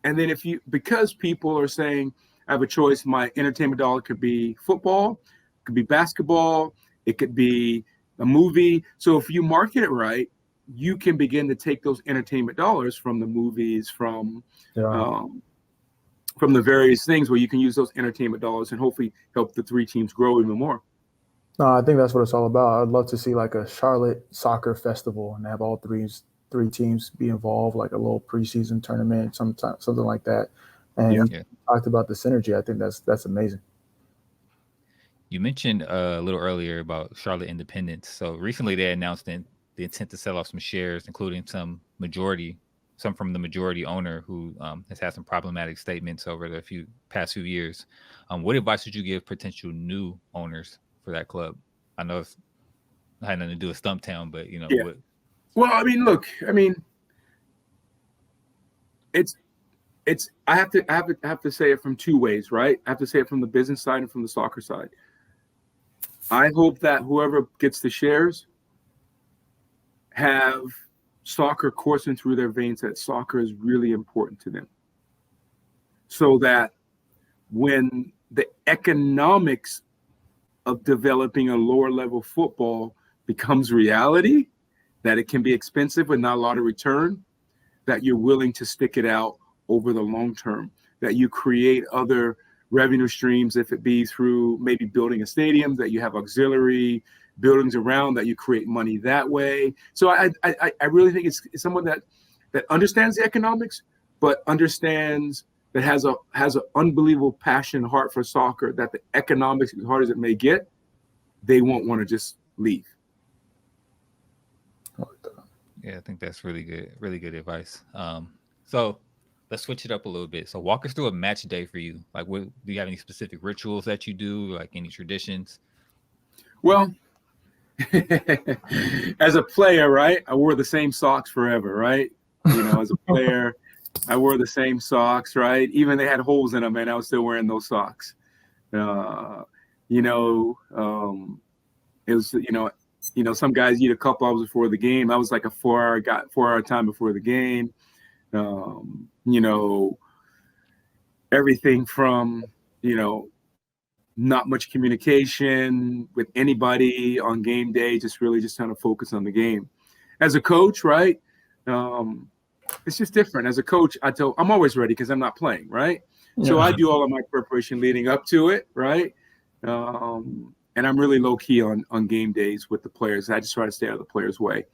And then because people are saying, I have a choice, my entertainment dollar could be football, it could be basketball, it could be a movie. So if you market it right, you can begin to take those entertainment dollars from the movies, from the various things where you can use those entertainment dollars and hopefully help the three teams grow even more. No, I think that's what it's all about. I'd love to see like a Charlotte soccer festival and have all three teams be involved, like a little preseason tournament, something like that. And you talked about the synergy. I think that's amazing. You mentioned a little earlier about Charlotte Independence. So recently they announced the intent to sell off some shares, including some from the majority owner who has had some problematic statements over the past few years. What advice would you give potential new owners for that club? I know it had nothing to do with Stumptown, but What... Well, look, I have to say it from two ways, right? I have to say it from the business side and from the soccer side. I hope that whoever gets the shares have soccer coursing through their veins, that soccer is really important to them. So that when the economics of developing a lower level football becomes reality, that it can be expensive with not a lot of return, that you're willing to stick it out over the long term, that you create other revenue streams, if it be through maybe building a stadium, that you have auxiliary buildings around, that you create money that way. So I really think it's someone that understands the economics, but understands that has an unbelievable passion and heart for soccer, that the economics, as hard as it may get, they won't want to just leave. Yeah, I think that's really good advice. So let's switch it up a little bit. So walk us through a match day for you. Like, do you have any specific rituals that you do, like any traditions? Well, as a player, right, I wore the same socks forever, right? You know, as a player, I wore the same socks, right? Even they had holes in them, and I was still wearing those socks. It was, some guys eat a couple hours before the game. I was like a 4-hour time before the game. Everything from, not much communication with anybody on game day, just trying to focus on the game. As a coach, right? It's just different. As a coach, I'm always ready because I'm not playing, right? Yeah. So I do all of my preparation leading up to it, right? And I'm really low key on game days with the players. I just try to stay out of the players' way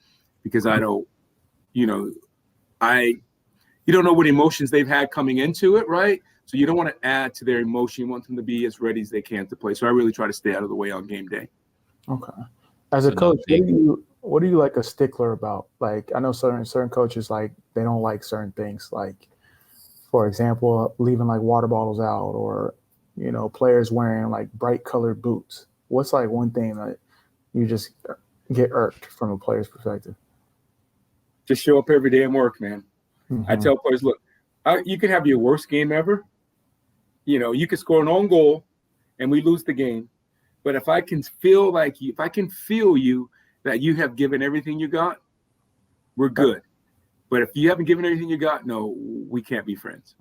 because I don't, you don't know what emotions they've had coming into it, right? So you don't want to add to their emotion. You want them to be as ready as they can to play. So I really try to stay out of the way on game day. Okay. As a coach, what are you like a stickler about? Like, I know certain coaches, like, they don't like certain things. Like, for example, leaving like water bottles out, or, players wearing like bright colored boots. What's like one thing that you just get irked from a player's perspective? Just show up every day and work, man. Mm-hmm. I tell players, look, you can have your worst game ever. You can score an own goal and we lose the game. But if I can feel you that you have given everything you got, we're good. But if you haven't given everything you got, no, we can't be friends.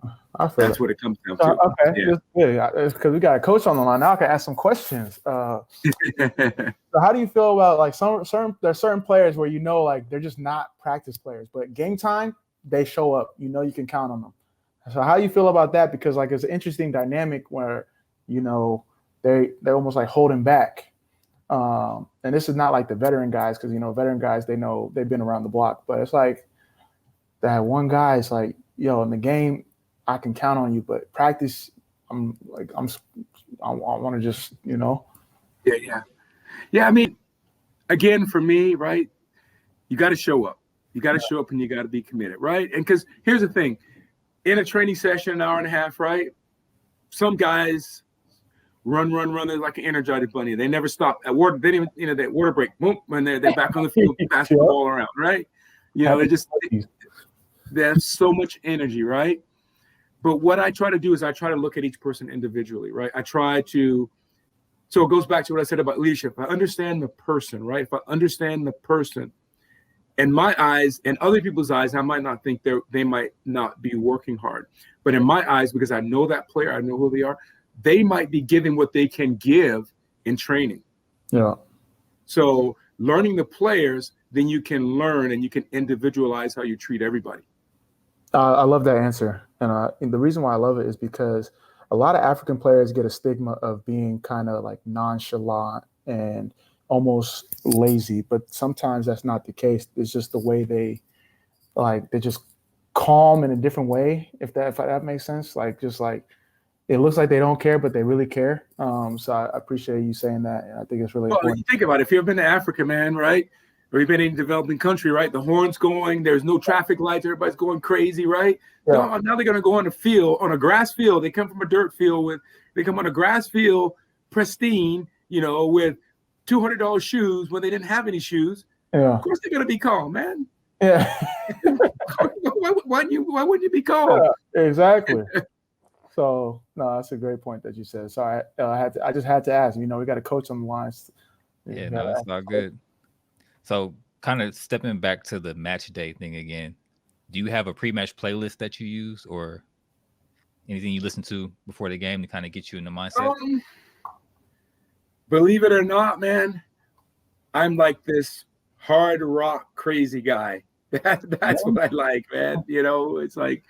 That's what it comes down to. Okay, yeah. It's because we got a coach on the line now. I can ask some questions. So how do you feel about like there's certain players where like they're just not practice players, but game time they show up. You can count on them. So how do you feel about that? Because like it's an interesting dynamic where they're almost like holding back. And this is not like the veteran guys, because veteran guys, they know they've been around the block, but it's like that one guy is like, in the game I can count on you, but practice I want to just Yeah. I mean, again, for me, right, you got to show up. You got to show up and you got to be committed, right? And because here's the thing, in a training session, an hour and a half, right? Some guys run. They're like an energized bunny. They never stop. At water, they didn't even, that water break, boom, when they're back on the field, passing the ball around, right? They have so much energy, right? But what I try to do is I try to look at each person individually, right? So it goes back to what I said about leadership. I understand the person, right? If I understand the person, in my eyes and other people's eyes, I might not think they might not be working hard. But in my eyes, because I know that player, I know who they are, they might be giving what they can give in training. Yeah. So learning the players, then you can learn and you can individualize how you treat everybody. I love that answer. And the reason why I love it is because a lot of African players get a stigma of being kind of like nonchalant and almost lazy, but sometimes that's not the case. It's just the way they're just calm in a different way, if that makes sense. Like, just like it looks like they don't care, but they really care. So I appreciate you saying that, and I think it's really important. You think about it. If you've ever been to Africa, man, right? Or you've been in a developing country, right? The horn's going, there's no traffic lights, everybody's going crazy, right? Yeah. Now they're gonna go on a grass field. They come from a dirt field they come on a grass field, pristine, with $200 shoes when they didn't have any shoes. Yeah. Of course they're gonna be calm, man. Yeah. Why wouldn't you be called? Yeah, exactly. So no, that's a great point that you said. Sorry, I just had to ask. We got a coach on the lines. Yeah, no, it's all good. So, kind of stepping back to the match day thing again. Do you have a pre-match playlist that you use, or anything you listen to before the game to kind of get you in the mindset? Believe it or not, man, I'm like this hard rock crazy guy. That's what I like, man. It's like,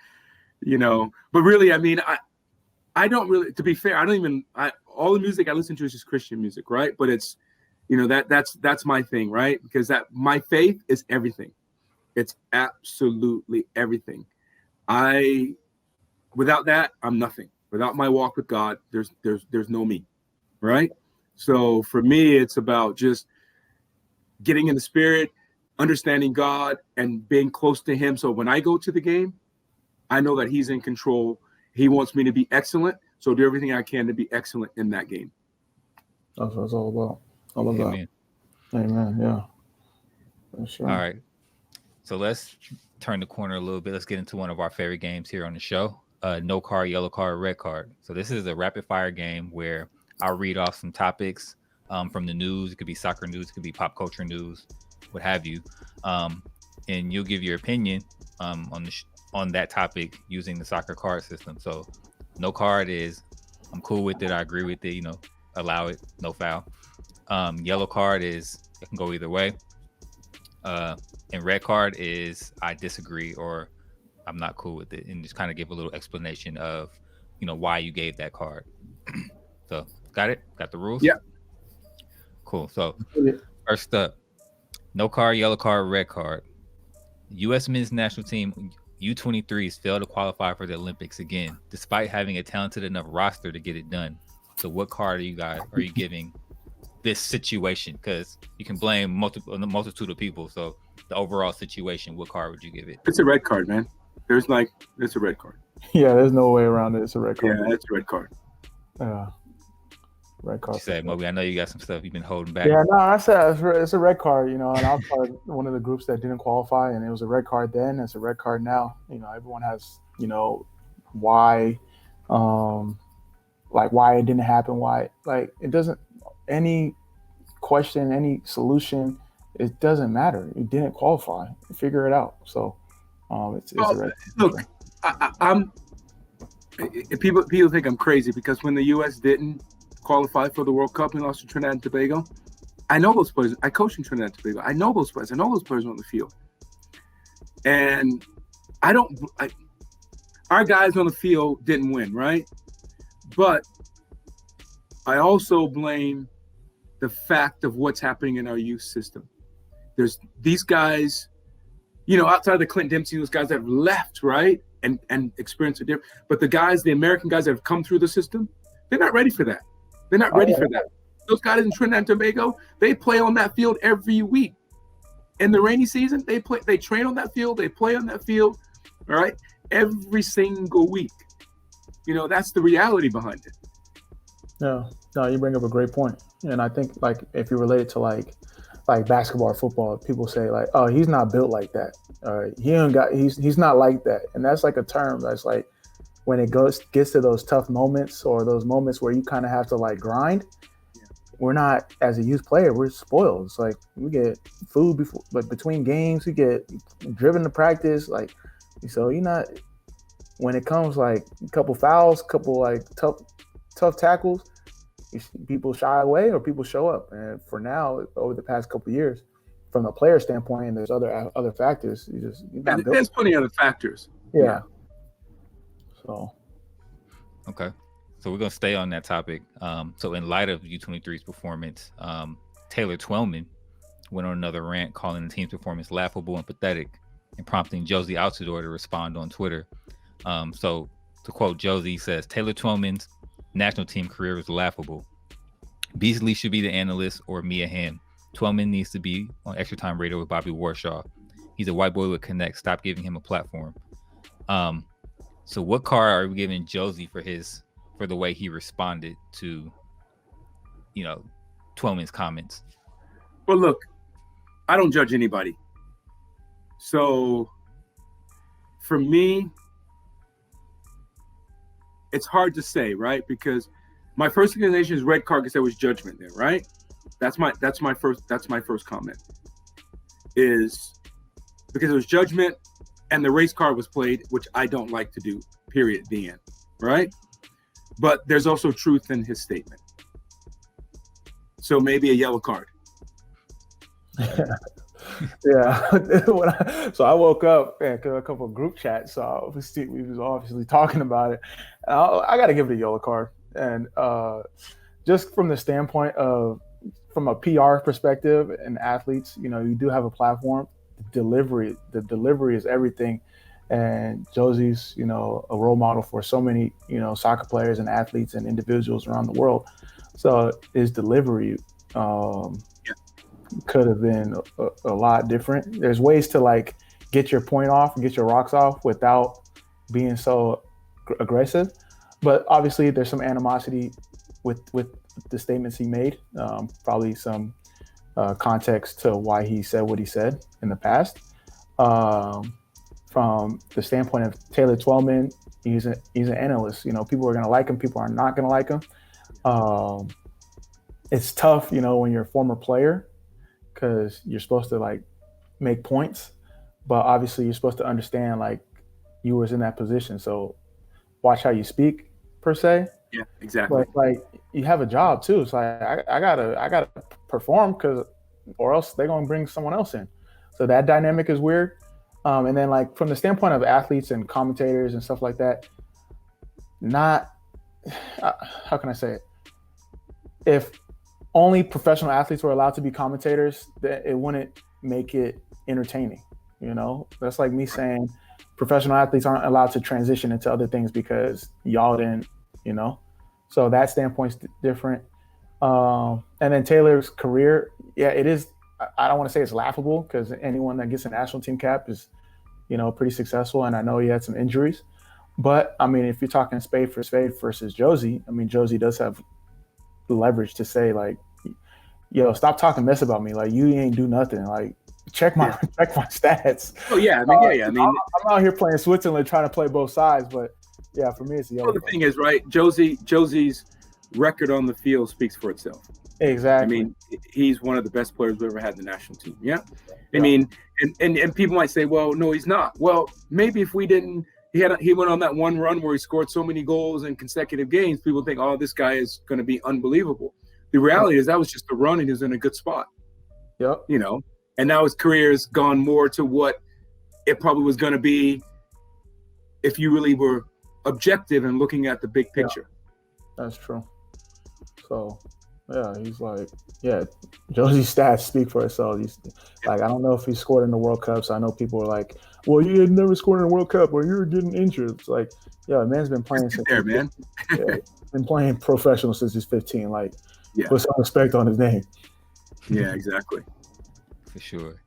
but really, I mean, I don't really, to be fair, all the music I listen to is just Christian music, right? But it's, that's my thing, right? Because my faith is everything. It's absolutely everything. Without that, I'm nothing. Without my walk with God, there's no me, right? So for me, it's about just getting in the spirit, understanding God, and being close to him. So when I go to the game, I know that he's in control. He wants me to be excellent. So do everything I can to be excellent in that game. That's what it's all about. All about. Amen. Amen. Yeah. For sure. All right. So let's turn the corner a little bit. Let's get into one of our favorite games here on the show. No card, yellow card, red card. So this is a rapid fire game where I'll read off some topics from the news. It could be soccer news, it could be pop culture news, what have you. And you'll give your opinion on that topic using the soccer card system. So no card is I'm cool with it, I agree with it, allow it, no foul. Yellow card is it can go either way. And red card is I disagree or I'm not cool with it, and just kind of give a little explanation of why you gave that card. So got it? Got the rules? Yeah. Cool. So first up, no card, yellow card, red card. U.S. men's national team U23s failed to qualify for the Olympics again, despite having a talented enough roster to get it done. So what card are you giving this situation? Because you can blame a multitude of people. So the overall situation, what card would you give it? It's a red card, man. It's a red card. Yeah, there's no way around it. It's a red card. Yeah, it's a red card. Red card. You said, Moby, I know you got some stuff you've been holding back. Yeah, no, I said it's a red card, and I was part of one of the groups that didn't qualify, and it was a red card then. It's a red card now. Everyone has, why, why it didn't happen, why, it doesn't, any question, any solution, it doesn't matter. You didn't qualify. Figure it out. So, it's a red card. Look, people think I'm crazy because when the U.S. didn't qualify for the World Cup, we lost to Trinidad and Tobago. I know those players. I coach in Trinidad and Tobago. I know those players. I know those players on the field. And our guys on the field didn't win, right? But I also blame the fact of what's happening in our youth system. There's these guys, outside of the Clint Dempsey, those guys that have left, right? And experienced a different. But the American guys that have come through the system, they're not ready for that. They're not ready for that. Those guys in Trinidad and Tobago, they play on that field every week. In the rainy season, they train on that field, they play on that field, all right, every single week. That's the reality behind it. No, you bring up a great point. And I think if you relate it to like basketball or football, people say oh, he's not built like that. He's not like that. And that's like a term that's like when it gets to those tough moments or those moments where you kind of have to grind. We're not, as a youth player, we're spoiled. It's like we get food between games, we get driven to practice. So you're not, when it comes a couple fouls, couple tough tackles, people shy away or people show up. And for now, over the past couple of years, from a player standpoint, and there's other factors. There's plenty of other factors. Yeah. So. Okay. So we're going to stay on that topic. So in light of U23's performance, Taylor Twellman went on another rant calling the team's performance laughable and pathetic and prompting Josie Altidore to respond on Twitter. So to quote Josie, says, Taylor Twellman's national team career was laughable. Beasley should be the analyst or Mia Hamm. Twellman needs to be on Extra Time Radio with Bobby Warshaw. He's a white boy with connect. Stop giving him a platform. So what card are we giving Josie for the way he responded to, Twellman's comments? Well, look, I don't judge anybody. So for me, it's hard to say, right? Because my first inclination is red card because there was judgment there, right? That's my first comment. Is because it was judgment and the race card was played, which I don't like to do, period, the end, right? But there's also truth in his statement. So maybe a yellow card. Yeah. So I woke up and a couple of group chats. So we was obviously talking about it. I got to give it a yellow card. And just from the standpoint of, from a PR perspective and athletes, you do have a platform. The delivery is everything. And Josie's, a role model for so many, soccer players and athletes and individuals around the world. So his delivery could have been a lot different. There's ways to like get your point off, get your rocks off without being so aggressive. But obviously there's some animosity with the statements he made, probably some context to why he said what he said in the past. From the standpoint of Taylor Twellman, he's an analyst. People are going to like him, people are not going to like him. It's tough, when you're a former player, because you're supposed to like make points, but obviously you're supposed to understand like you was in that position. So watch how you speak, per se. Yeah, exactly. But like you have a job too. It's like I gotta perform, or else they're gonna bring someone else in. So that dynamic is weird. And then like from the standpoint of athletes and commentators and stuff like that, how can I say it? If only professional athletes were allowed to be commentators, that it wouldn't make it entertaining. That's like me saying professional athletes aren't allowed to transition into other things because y'all didn't, So that standpoint's different. And then Taylor's career, yeah, it is. I don't want to say it's laughable because anyone that gets a national team cap is, pretty successful. And I know he had some injuries, but I mean, if you're talking spade for spade versus Josie, I mean, Josie does have leverage to say like, yo, stop talking mess about me. Like you ain't do nothing. Like check my stats. Oh yeah, I mean, I mean, I'm out here playing Switzerland, trying to play both sides, but yeah, for me, it's the the thing is, right? Josie's record on the field speaks for itself. Exactly. I mean, he's one of the best players we've ever had in the national team. Yeah. I mean, and people might say, well, no, he's not. Well, maybe if we didn't, he went on that one run where he scored so many goals in consecutive games, people think, oh, this guy is going to be unbelievable. The reality is that was just a run and he was in a good spot. Yep. And now his career has gone more to what it probably was going to be if you really were objective and looking at the big picture. Yeah, that's true. So, yeah, he's like, Josie's stats speak for itself. Like, I don't know if he scored in the World Cup, so I know people are like, well, you had never scored in a World Cup or you're getting injured. It's like, yeah, man's been playing since man. Been playing professional since he's 15. Like, put some respect on his name. Yeah, exactly. For sure.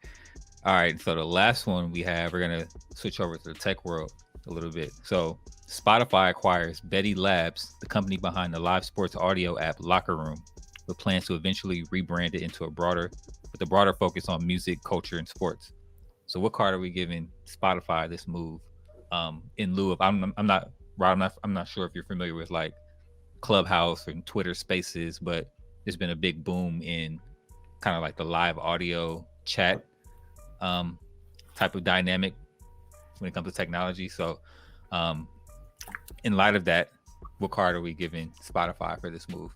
All right, so the last one we have, we're going to switch over to the tech world a little bit. So Spotify acquires Betty Labs, the company behind the live sports audio app Locker Room, with plans to eventually rebrand it into a broader focus on music, culture, and sports. So what card are we giving Spotify this move? In lieu of, I'm not sure if you're familiar with like Clubhouse and Twitter Spaces, but there's been a big boom in kind of like the live audio chat type of dynamic when it comes to technology. So in light of that, what card are we giving Spotify for this move?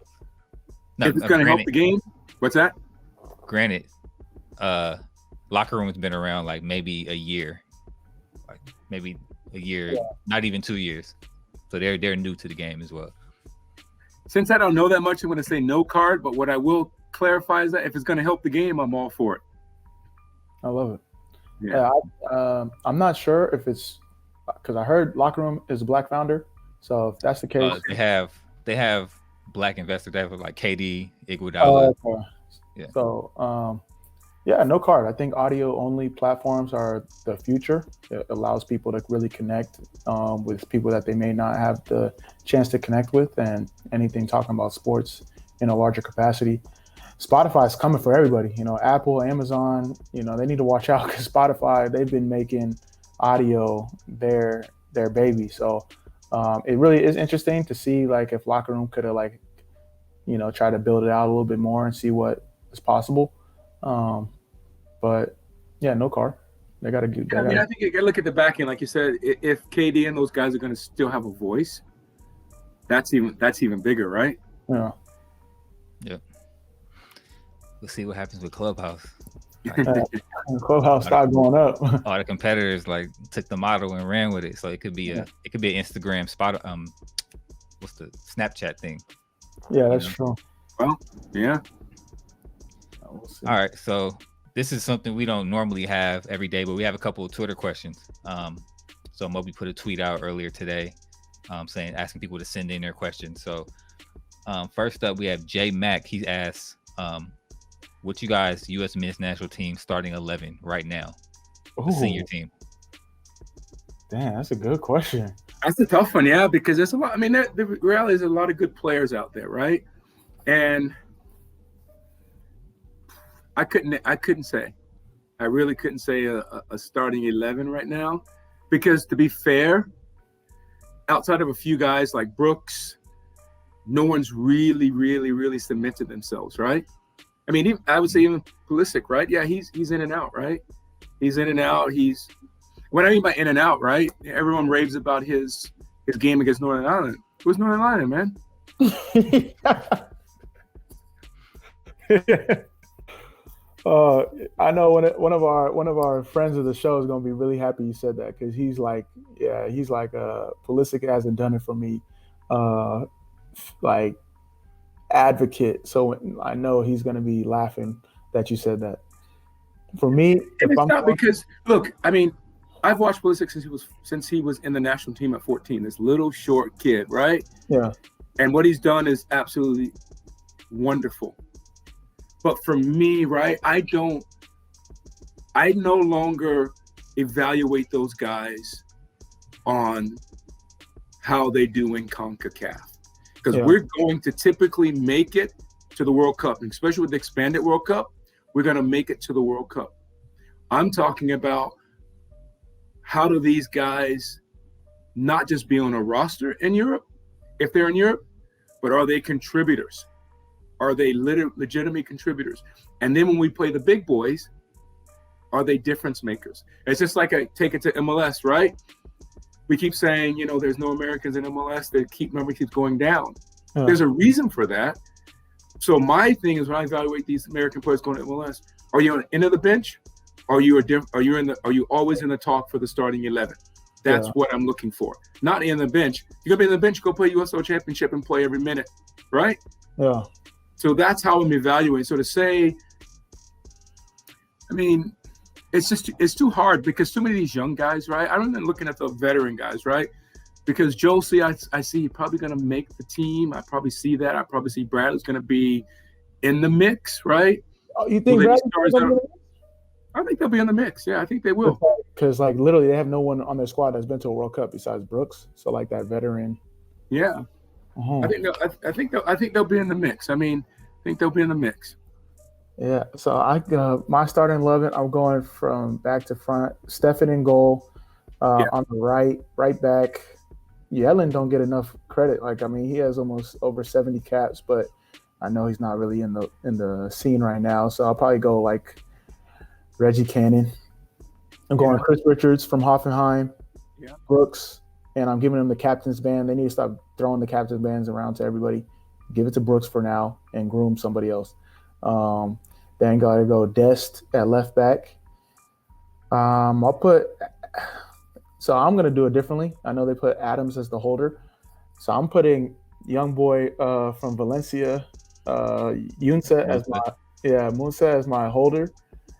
No, if it's going to help the game, what's that? Granted, Locker Room has been around like maybe a year, not even 2 years. So they're new to the game as well. Since I don't know that much, I'm going to say no card. But what I will clarify is that if it's going to help the game, I'm all for it. I love it. Yeah. I'm not sure if it's because I heard Locker Room is a black founder. So if that's the case, they have black investors. They have like KD, Iguodala. Okay. Yeah. So no card. I think audio only platforms are the future. It allows people to really connect with people that they may not have the chance to connect with, and anything talking about sports in a larger capacity. Spotify's coming for everybody. You know, Apple, Amazon. You know, they need to watch out because Spotify, they've been making audio their baby. So it really is interesting to see like if Locker Room could have like, you know, try to build it out a little bit more and see what is possible. But yeah, no car. They got to do. I mean, I think you got to look at the back end, like you said. If KD and those guys are going to still have a voice, that's even bigger, right? Yeah. Yep. We'll see what happens with Clubhouse. Clubhouse started going up. All the competitors like took the model and ran with it, so it could be an Instagram spot. What's the Snapchat thing? Yeah, that's true. Well, yeah. We'll see. All right, so this is something we don't normally have every day, but we have a couple of Twitter questions. So Moby put a tweet out earlier today, asking people to send in their questions. So first up, we have Jay Mack. He asks, "What you guys U.S. men's national team starting 11 right now? The senior team." Damn, that's a good question. That's a tough one, yeah, because there's a lot. I mean, the reality is a lot of good players out there, right? And I couldn't say. I really couldn't say a starting 11 right now, because to be fair, outside of a few guys like Brooks, no one's really cemented themselves, right? I mean, I would say even Pulisic, right? Yeah, he's in and out, right? He's in and out. What I mean by in and out, right? Everyone raves about his game against Northern Ireland. Who's Northern Ireland, man? I know one of our friends of the show is going to be really happy you said that, because he's like Pulisic hasn't done it for me, like advocate. So I know he's going to be laughing that you said that. For me, because look, I mean, I've watched Pulisic since he was in the national team at 14. This little short kid, right? Yeah. And what he's done is absolutely wonderful. But for me, right, I no longer evaluate those guys on how they do in CONCACAF. Because we're going to typically make it to the World Cup, and especially with the expanded World Cup, we're going to make it to the World Cup. I'm talking about how do these guys not just be on a roster in Europe, if they're in Europe, but are they contributors? Are they legitimate contributors? And then when we play the big boys, are they difference makers? It's just like I take it to MLS, right? We keep saying, you know, there's no Americans in MLS. The number keeps going down. There's a reason for that. So my thing is, when I evaluate these American players going to MLS, are you on the end of the bench? Are you always in the talk for the starting 11? That's what I'm looking for. Not in the bench. You're gonna be in the bench, go play USO Championship and play every minute, right? Yeah. So that's how I'm evaluating. So to say, I mean, it's too hard, because too many of these young guys, right? I'm even looking at the veteran guys, right? Because Josie, I see probably going to make the team. I probably see that. I probably see Bradley's going to be in the mix, right? Oh, you think I think they'll be in the mix. Yeah, I think they will. Because like literally, they have no one on their squad that's been to a World Cup besides Brooks. So like that veteran. Yeah. I think they'll be in the mix. I mean, I think they'll be in the mix. Yeah. So my starting 11, I'm going from back to front. Stefan in goal. On the right back. Yellen don't get enough credit. Like, I mean, he has almost over 70 caps, but I know he's not really in the scene right now. So I'll probably go like Reggie Cannon. I'm going Chris Richards from Hoffenheim. Yeah. Brooks. And I'm giving him the captain's band. They need to stop throwing the captain's bands around to everybody. Give it to Brooks for now and groom somebody else. Then got to go Dest at left back. I'm going to do it differently. I know they put Adams as the holder. So I'm putting young boy from Valencia, Munsa as my holder.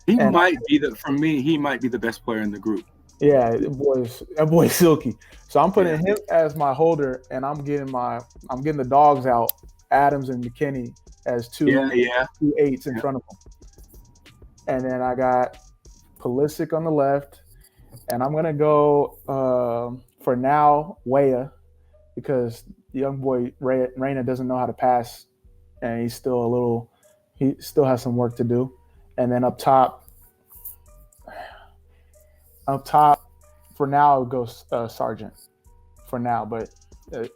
He might be the best player in the group. Yeah, that boy's silky. So I'm putting him as my holder, and I'm getting the dogs out, Adams and McKinney, as two eights in front of him. And then I got Pulisic on the left, and I'm gonna go for now Weah, because the young boy Reyna doesn't know how to pass, and he's still he still has some work to do. And then up top, for now, it goes Sargent. For now, but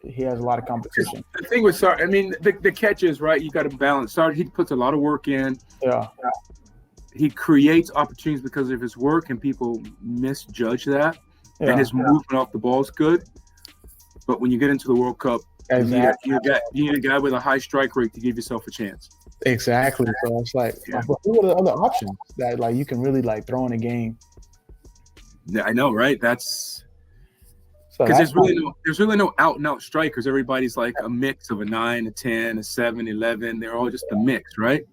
he has a lot of competition. The thing with Sargent, I mean, the catches, right? You got to balance. Sargent, he puts a lot of work in. Yeah. He creates opportunities because of his work, and people misjudge that. Yeah. And his movement off the ball is good. But when you get into the World Cup, exactly. you need a guy with a high strike rate to give yourself a chance. Exactly. So it's like, but who are the other options that like you can really like throw in a game? Yeah, I know, right? That's because there's really no out and out strikers. Everybody's like a mix of a 9, a 10, a 7, 11. They're all just a mix, right?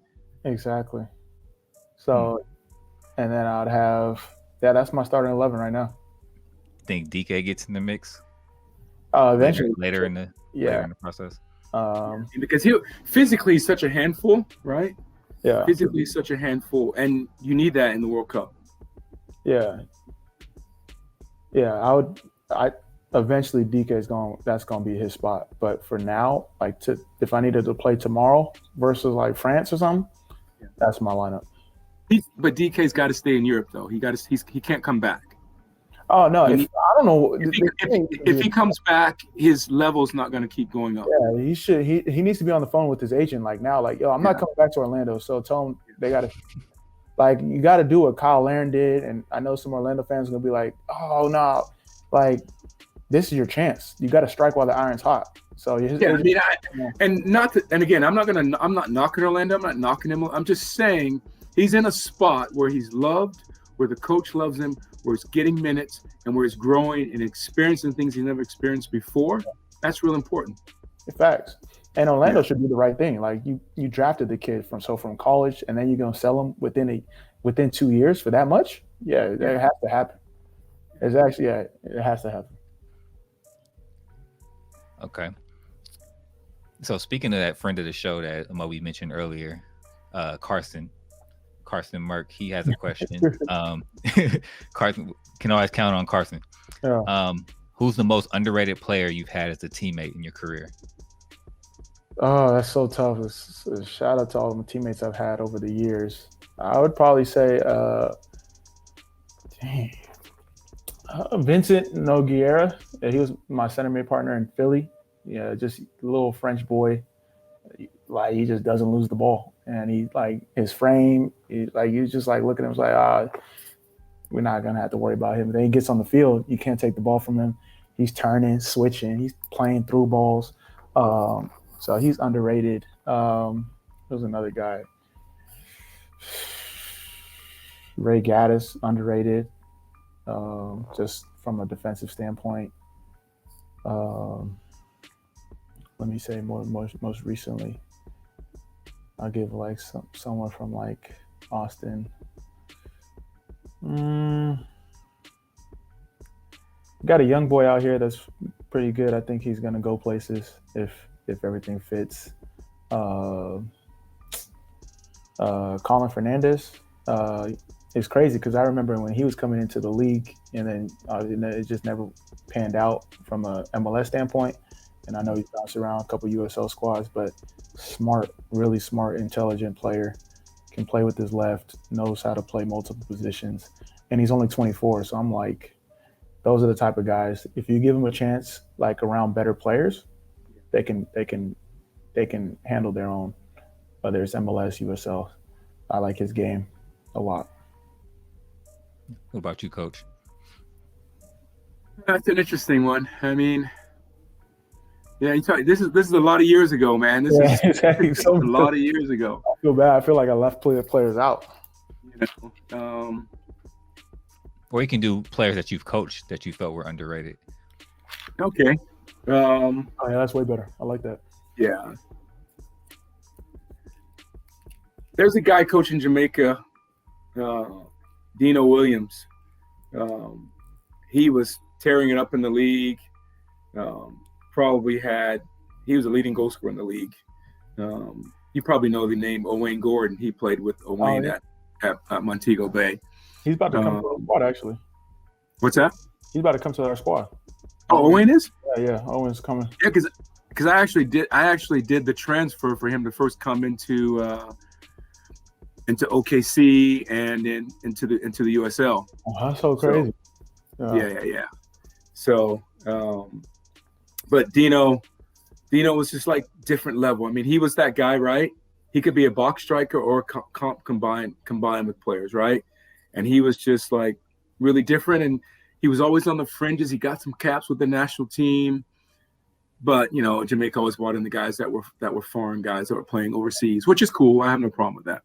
Exactly. So, and then I'd have that's my starting 11 right now. Think DK gets in the mix? Eventually, later in the process. Because physically he's such a handful, right? Yeah. Physically he's such a handful, and you need that in the World Cup. Yeah. Yeah, I eventually that's gonna be his spot. But for now, like if I needed to play tomorrow versus like France or something, that's my lineup. But DK's got to stay in Europe though. He can't come back. Oh no! I don't know. If he comes back, his level's not going to keep going up. Yeah, he should. He needs to be on the phone with his agent like now. Like, yo, I'm not coming back to Orlando. So tell him they got to. Like, you got to do what Kyle Larin did, and I know some Orlando fans are gonna be like, "Oh no, like this is your chance. You got to strike while the iron's hot." So and again, I'm not knocking Orlando. I'm not knocking him. I'm just saying he's in a spot where he's loved, where the coach loves him, where he's getting minutes, and where he's growing and experiencing things he's never experienced before. That's real important. Facts. And Orlando should do the right thing. Like you drafted the kid from college, and then you're gonna sell him within 2 years for that much. Yeah, it has to happen. It's actually it has to happen. Okay. So speaking of that friend of the show that Amobi mentioned earlier, Carson Merck, he has a question. Carson can always count on Carson. Yeah. Who's the most underrated player you've had as a teammate in your career? Oh, that's so tough. It's a shout out to all the teammates I've had over the years. I would probably say Vincent Nogueira. He was my center mid partner in Philly. Yeah, just a little French boy. Like, he just doesn't lose the ball. And he, like, his frame, you just like look at him, it's like, we're not gonna have to worry about him. Then he gets on the field, you can't take the ball from him. He's turning, switching, he's playing through balls. So he's underrated. There's another guy, Ray Gaddis, underrated. Just from a defensive standpoint. Let me say most recently. I'll give like someone from like Austin. Got a young boy out here that's pretty good. I think he's gonna go places if everything fits. Colin Fernandez. It's crazy because I remember when he was coming into the league, and then it just never panned out from a MLS standpoint. And I know he's bounced around a couple USL squads, but smart, really smart, intelligent player. Can play with his left, knows how to play multiple positions, and he's only 24. So I'm like, those are the type of guys. If you give them a chance, like around better players, they can handle their own. Whether it's MLS, USL, I like his game a lot. What about you, Coach? That's an interesting one. I mean, yeah, this is a lot of years ago, man. This is exactly. a lot of years ago. I feel bad. I feel like I left players out. Or you can do players that you've coached that you felt were underrated. Okay. Oh yeah, that's way better. I like that. Yeah. There's a guy coaching Jamaica, Dino Williams. He was tearing it up in the league. He was a leading goal scorer in the league. You probably know the name Owain Gordon. He played with Owain at Montego Bay. He's about to come to our squad, actually. What's that? He's about to come to our squad. Oh, Owain is? Yeah. Owain's coming. Yeah, because I actually did the transfer for him to first come into into OKC and then into the USL. Oh, that's so crazy. Yeah. So, but Dino was just like different level. I mean, he was that guy, right? He could be a box striker or combined with players, right? And he was just like really different, and he was always on the fringes. He got some caps with the national team, but you know, Jamaica always brought in the guys that were foreign guys that were playing overseas, which is cool. I have no problem with that,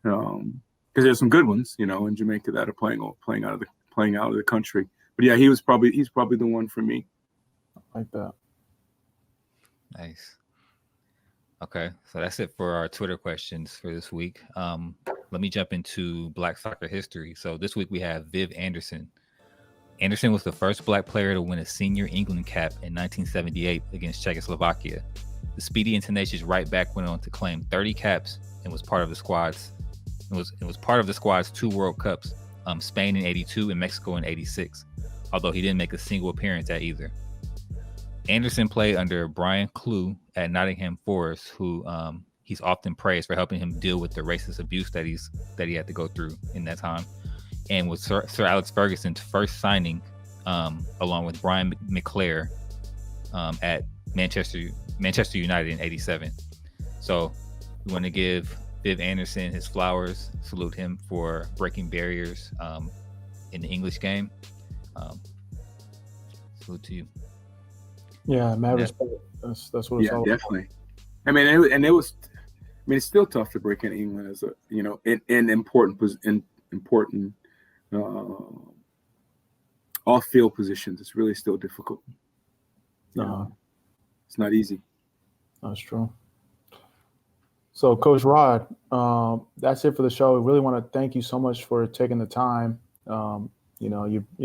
because there's some good ones, you know, in Jamaica that are playing out of the country. But yeah, he's probably the one for me. Like that. Nice. Okay, so that's it for our Twitter questions for this week. Let me jump into Black soccer history. So this week we have Viv Anderson. Anderson was the first Black player to win a senior England cap in 1978 against Czechoslovakia. The speedy and tenacious right back went on to claim 30 caps and was part of the squad's. It was part of the squad's 2 World Cups, Spain in '82 and Mexico in '86. Although he didn't make a single appearance at either. Anderson played under Brian Clough at Nottingham Forest, who he's often praised for helping him deal with the racist abuse that he had to go through in that time, and was Sir Alex Ferguson's first signing, along with Brian McClare at Manchester United in '87. So we want to give Viv Anderson his flowers, salute him for breaking barriers in the English game. Salute to you. Yeah, mad respect. That's what it's all definitely. I mean, it's still tough to break in England as in important off-field positions. It's really still difficult. It's not easy. That's true. So, Coach Rod, that's it for the show. We really want to thank you so much for taking the time. You're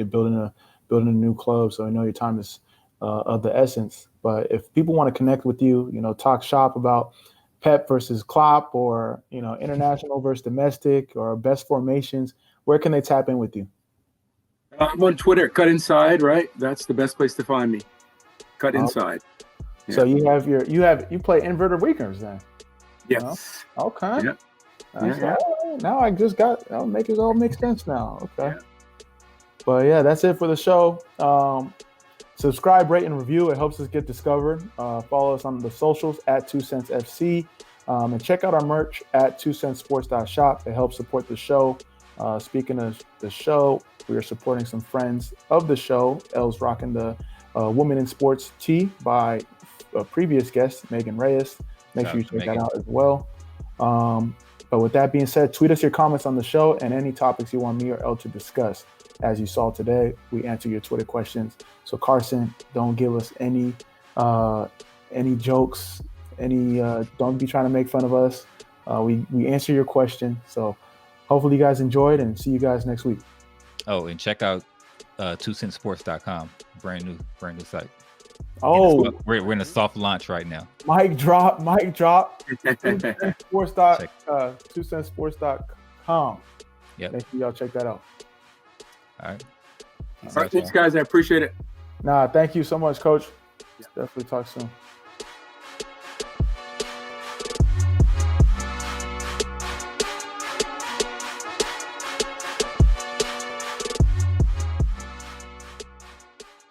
building a new club, so I know your time is of the essence. But if people want to connect with you, talk shop about Pep versus Klopp, or international versus domestic, or best formations, where can they tap in with you? I'm on Twitter, Cut Inside, right? That's the best place to find me. Cut Inside. Yeah. So you play inverted weekends then? Yes. Okay. Yeah. Now that'll make it all make sense now. Okay. Yeah. But yeah, that's it for the show. Subscribe, rate, and review. It helps us get discovered. Follow us on the socials at 2Cents FC. And check out our merch at 2centsports.shop. It helps support the show. Speaking of the show, we are supporting some friends of the show. Elle's rocking the Women in Sports tee by a previous guest, Megan Reyes. Make sure you check that out as well. But with that being said, tweet us your comments on the show and any topics you want me or Elle to discuss. As you saw today, we answer your Twitter questions. So Carson, don't give us any jokes, don't be trying to make fun of us. We answer your question. So hopefully you guys enjoyed, and see you guys next week. Oh, and check out 2centsports.com. Brand new site. Oh, we're in a soft launch right now. Mic drop. 2centsports.com. Yep. Make sure y'all check that out. All right. Thanks, guys. I appreciate it. Thank you so much, Coach. Definitely talk soon.